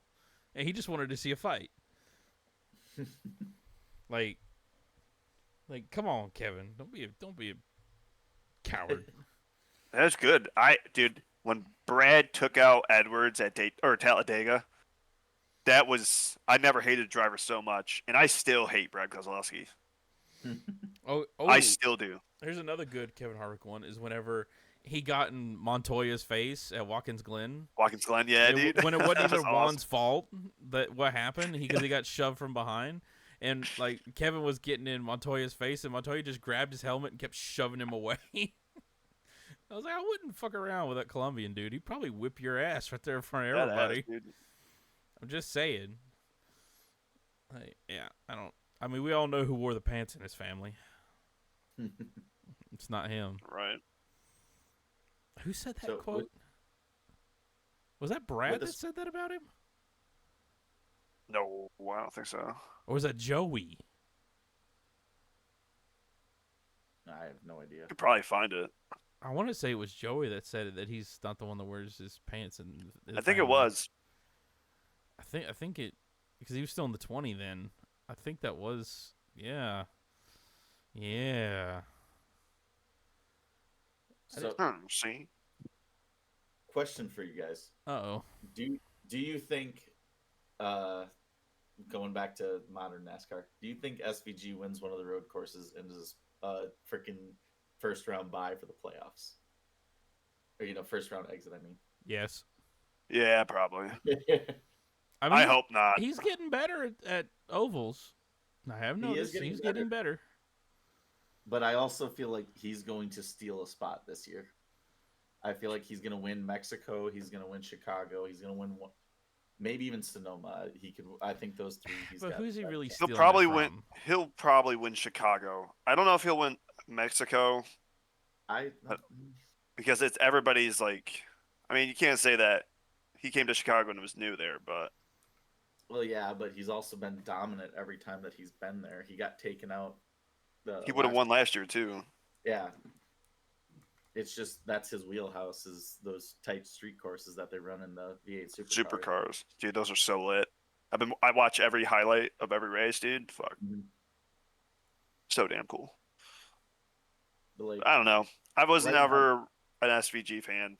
And he just wanted to see a fight. like, come on, Kevin. Don't be a coward. That's good. Dude, when Brad took out Edwards at Talladega, I never hated a driver so much, and I still hate Brad Keselowski. I still do. Here's another good Kevin Harvick one is whenever he got in Montoya's face at Watkins Glen. Watkins Glen, yeah, dude. When it wasn't even awesome. Juan's fault that what happened because he got shoved from behind. And like Kevin was getting in Montoya's face, and Montoya just grabbed his helmet and kept shoving him away. I was like, I wouldn't fuck around with that Colombian dude. He'd probably whip your ass right there in front of everybody. I'm just saying. I mean, we all know who wore the pants in his family. It's not him. Right. Who said that quote? Was that Brad that said that about him? No, I don't think so. Or was that Joey? I have no idea. You could probably find it. I want to say it was Joey that said it, that he's not the one that wears his pants. I think it was. I think it, because he was still in the 20 then. I think that was, yeah. So, see. Question for you guys. Uh-oh. Do you think, going back to modern NASCAR, do you think SVG wins one of the road courses and is freaking first round bye for the playoffs? Or, first round exit, I mean. Yes. Yeah, probably. I hope not. He's getting better at ovals. I have noticed he's getting better. But I also feel like he's going to steal a spot this year. I feel like he's going to win Mexico. He's going to win Chicago. He's going to win maybe even Sonoma. He could. I think those three. But who's he really? He'll probably win. He'll probably win Chicago. I don't know if he'll win Mexico. Because it's everybody's like. I mean, you can't say that he came to Chicago and it was new there, but. Well, yeah, but he's also been dominant every time that he's been there. He got taken out. He would have won last year too. Yeah. It's just that's his wheelhouse is those tight street courses that they run in the V8 supercars. Dude, those are so lit. I watch every highlight of every race, dude. Fuck. Mm-hmm. So damn cool. Like, I don't know. I was never an SVG fan.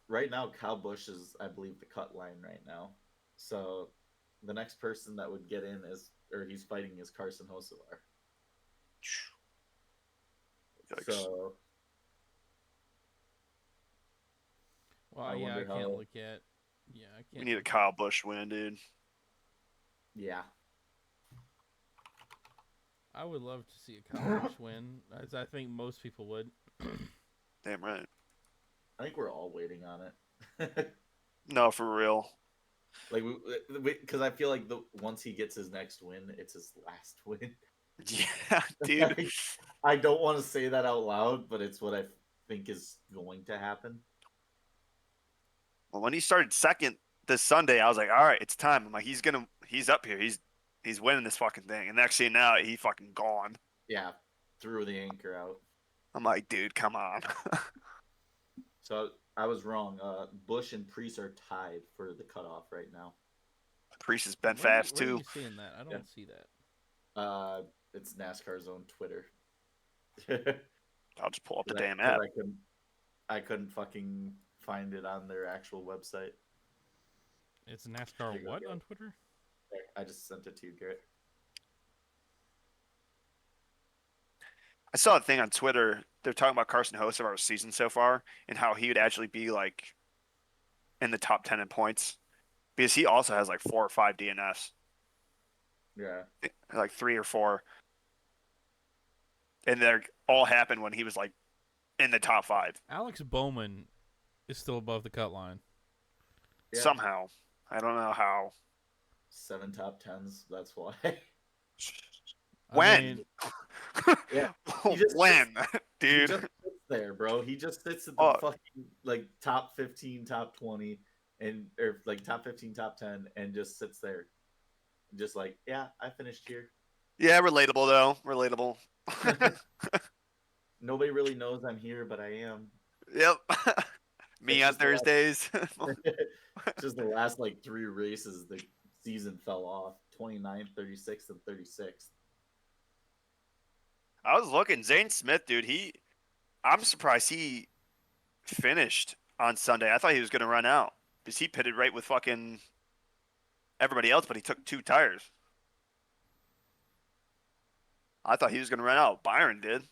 Right now, Kyle Busch is, I believe, the cut line right now. So the next person that would get in he's fighting is Carson Hocevar. Yikes. So, well, I can't look at. Yeah, I can't. We need a Kyle Busch win, dude. Yeah. I would love to see a Kyle Busch win, as I think most people would. Damn right. I think we're all waiting on it. No, for real. Like, because I feel like once he gets his next win, it's his last win. Yeah, dude. I don't want to say that out loud, but it's what I think is going to happen. Well, when he started second this Sunday, I was like, all right, it's time. I'm like, he's up here. He's winning this fucking thing. And next thing now, he fucking gone. Yeah, threw the anchor out. I'm like, dude, come on. So I was wrong. Bush and Priest are tied for the cutoff right now. Priest has been Where are fast too. you seeing that? I don't Yeah. see that. It's NASCAR's own Twitter. I'll just pull up the Because damn app. I couldn't fucking find it on their actual website. It's There NASCAR you go, what Garrett. on Twitter? There, I just sent it to you, Garrett. I saw a thing on Twitter. They're talking about Carson Host of our season so far and how he would actually be like in the top 10 in points because he also has like 4 or 5 DNFs, Yeah. like 3 or 4, and they're all happened when he was like in the top 5 Alex Bowman is still above the cut line. Yeah. somehow. I don't know how. 7 top 10s. That's why. When? I mean, Yeah. He just When, He dude? just sits there, bro. He just sits at the Oh. fucking like top 15, top 20, and or like top 15, top 10, and just sits there, just like, yeah, I finished here. Yeah, relatable though. Relatable. Nobody really knows I'm here, but I am. Yep. Me It's on just the last- Thursdays. just the last like 3 races, the season fell off: 29th, 36th, and 36th. I was looking. Zane Smith, dude. I'm surprised he finished on Sunday. I thought he was going to run out because he pitted right with fucking everybody else, but he took 2 tires. I thought he was going to run out. Byron did.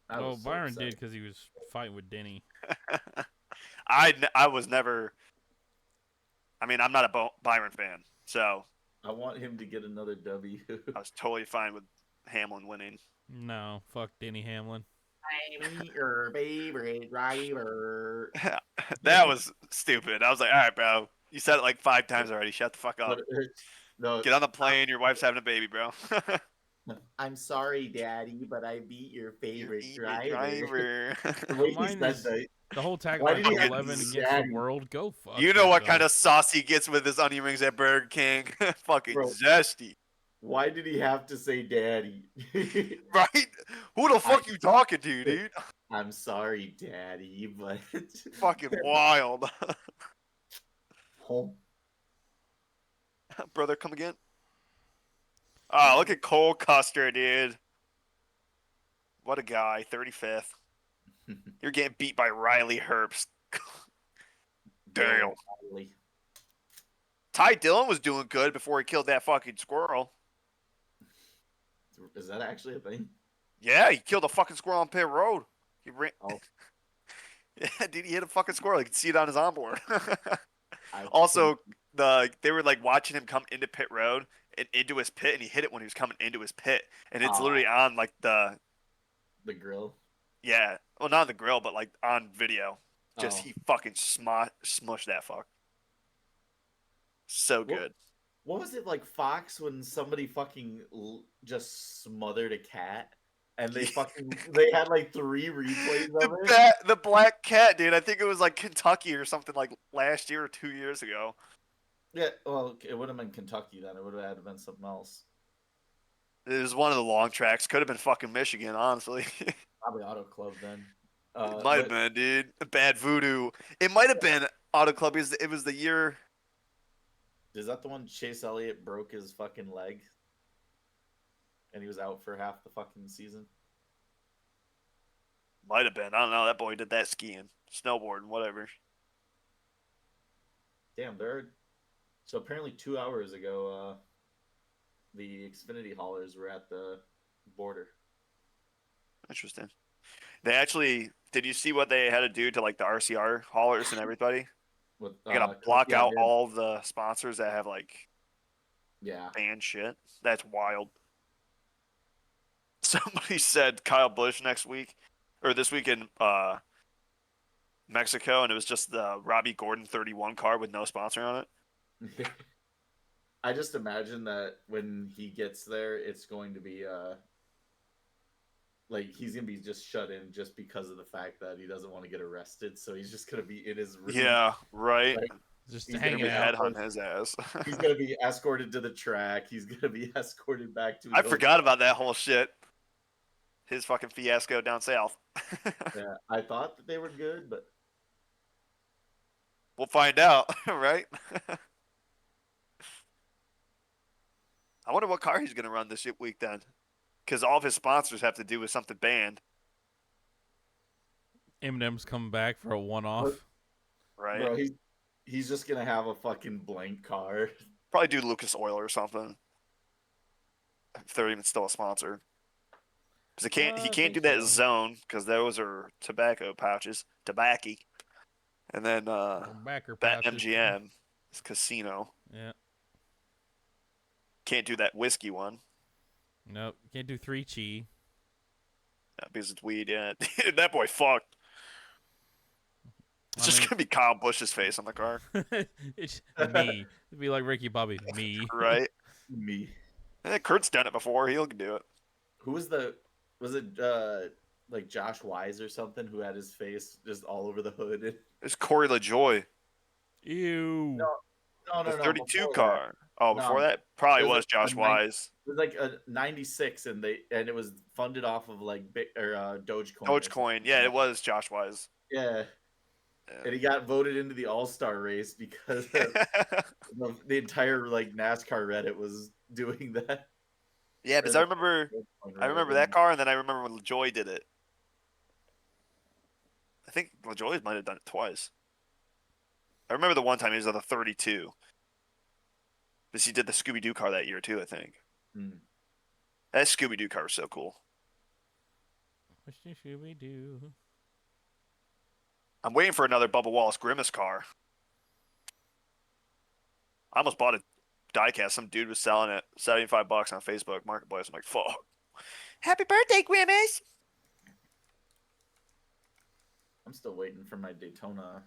well, So Byron upset. did because he was fighting with Denny. I was never. I mean, I'm not a Byron fan, so I want him to get another W. I was totally fine with Hamlin winning. No, fuck Denny Hamlin. I'm your favorite driver. That was stupid. I was like, all right, bro. You said it like 5 times already. Shut the fuck up. No, Get on the plane. Your wife's having a baby, bro. I'm sorry, Daddy, but I beat your favorite driver. driver. The way he Mine said is that, the whole Why tagline did he for have 11 to against daddy? the world. Go fuck. You know what kind of yourself. sauce he gets with his onion rings at Burger King? Fucking Bro. zesty. Why did he have to say Daddy? Right? Who the fuck you talking to, dude? I'm sorry, Daddy, but Fucking wild. home. Brother, come again? Oh, look at Cole Custer, dude. What a guy. 35th. You're getting beat by Riley Herbst. Damn. Riley. Ty Dillon was doing good before he killed that fucking squirrel. Is that actually a thing? Yeah, he killed a fucking squirrel on pit road. He ran. Oh. Yeah, dude, he hit a fucking squirrel. You can see it on his onboard. I Also, they were like watching him come into pit road and into his pit, and he hit it when he was coming into his pit, and it's literally on like the grill. Yeah, well, not on the grill, but like on video. Just Oh. he fucking smushed that fuck. So good. What was it like Fox when somebody fucking just smothered a cat? And they had like 3 replays of it. The black cat, dude. I think it was like Kentucky or something like last year or 2 years ago. Yeah, well, it would have been Kentucky then. It would have had to been something else. It was one of the long tracks. Could have been fucking Michigan, honestly. Probably Auto Club then. It might have been, dude. Bad voodoo. It might have been Auto Club because it was the year. Is that the one Chase Elliott broke his fucking leg? And he was out for half the fucking season? Might have been. I don't know. That boy did that skiing, snowboarding, whatever. Damn, so apparently 2 hours ago, the Xfinity haulers were at the border. Interesting. They actually, did you see what they had to do to like the RCR haulers and everybody? They gotta block out all the sponsors that have like banned shit. That's wild. Somebody said Kyle Busch next week or this week in Mexico, and it was just the Robbie Gordon 31 car with no sponsor on it. I just imagine that when he gets there, it's going to be like he's gonna be just shut in just because of the fact that he doesn't want to get arrested. So he's just gonna be in his room. Yeah, right. Like, just he's hanging gonna out. Headhunt his ass. He's gonna be escorted to the track. He's gonna be escorted back to. I forgot about that whole shit. His fucking fiasco down south. Yeah, I thought that they were good, but We'll find out, right? I wonder what car he's going to run this week then, because all of his sponsors have to do with something banned, Eminem's coming back for a one-off. right? Bro, he's just gonna have a fucking blank car. Probably do Lucas Oil or something. If they're even still a sponsor. Because he I can't think do that so. zone because those are tobacco pouches, tobacco. And then Backer that pouches. MGM is casino. Yeah. Can't do that whiskey one. Nope. Can't do 3 Because it's weed. Yeah, that boy fucked. It's just gonna be Kyle Bush's face on the car, It's me. It'd be like Ricky Bobby. Me. right? Me. Kurt's done it before. He'll do it. Who was it like Josh Wise or something who had his face just all over the hood? It's Corey LaJoy, Ew. No, the no. 32 Before car. Oh, before No, that probably there's was a Josh Wise. it was like a '96, and it was funded off of like Dogecoin. or something Dogecoin. like Yeah, that. it was Josh Wise. Yeah, and he got voted into the All-Star race because the entire like NASCAR Reddit was doing that. Yeah, because I remember that car, and then I remember when LaJoy did it. I think LaJoy might have done it twice. I remember the one time he was on the 32. Because he did the Scooby-Doo car that year, too, I think. Hmm. That Scooby-Doo car was so cool. What should we do? I'm waiting for another Bubba Wallace Grimace car. I almost bought a diecast. Some dude was selling it $75 on Facebook Marketplace. I'm like, fuck. Happy birthday, Grimace! I'm still waiting for my Daytona,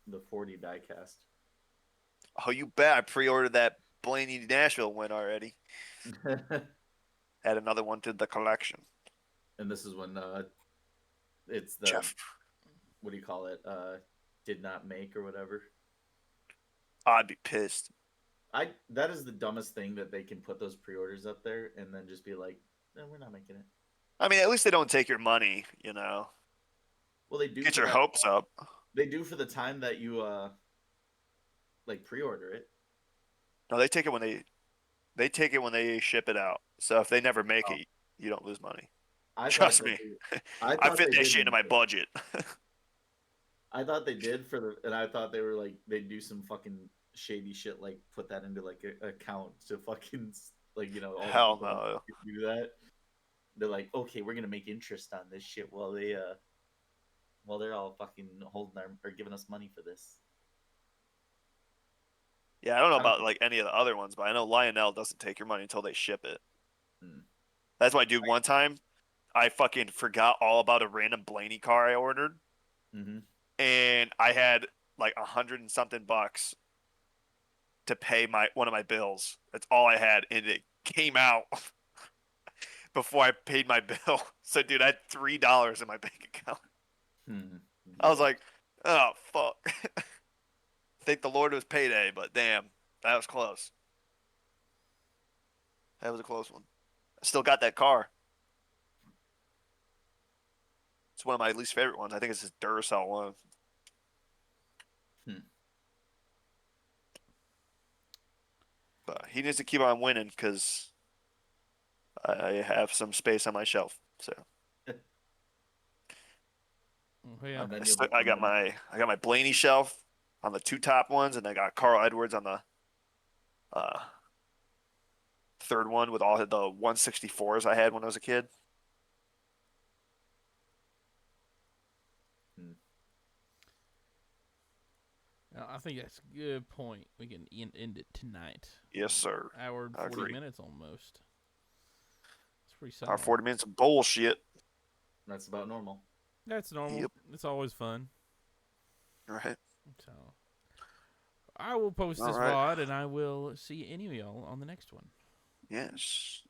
the 40 diecast. Oh, you bet. I pre-ordered that Blaney Nashville win already. Add another one to the collection. And this is when it's the Jeff. What do you call it? Did not make or whatever. I'd be pissed. That is the dumbest thing that they can put those pre-orders up there and then just be like, no, we're not making it. I mean, at least they don't take your money, you know. Well, they do Get for your that- hopes up. They do for the time that you like pre-order it. No, they take it when they ship it out. So if they never make it, you don't lose money. Trust me. I fit that shit into my budget. I thought they did and I thought they were like they'd do some fucking shady shit like put that into like a account to fucking like all the Hell people no. do that. They're like, okay, we're gonna make interest on this shit while they're all fucking holding or giving us money for this. Yeah, I don't know about like any of the other ones, but I know Lionel doesn't take your money until they ship it. That's why, dude, one time I fucking forgot all about a random Blaney car I ordered. Mm-hmm. And I had like $100 and something to pay one of my bills. That's all I had, and it came out before I paid my bill. So, dude, I had $3 in my bank account. I was like, oh fuck. Thank the Lord it was payday, but damn, that was close. That was a close one. I still got that car. It's one of my least favorite ones. I think it's his Duracell one. But he needs to keep on winning because I have some space on my shelf. So Yeah. I got my Blaney shelf on the two top ones, and I got Carl Edwards on the third one with all the 164s I had when I was a kid. I think that's a good point. We can end it tonight. Yes, sir. Hour and 40 minutes almost. It's pretty solid. Our 40 minutes of bullshit. That's about normal. That's normal. Yep. It's always fun. Right. So I will post this VOD, and I will see any of y'all on the next one. Yes.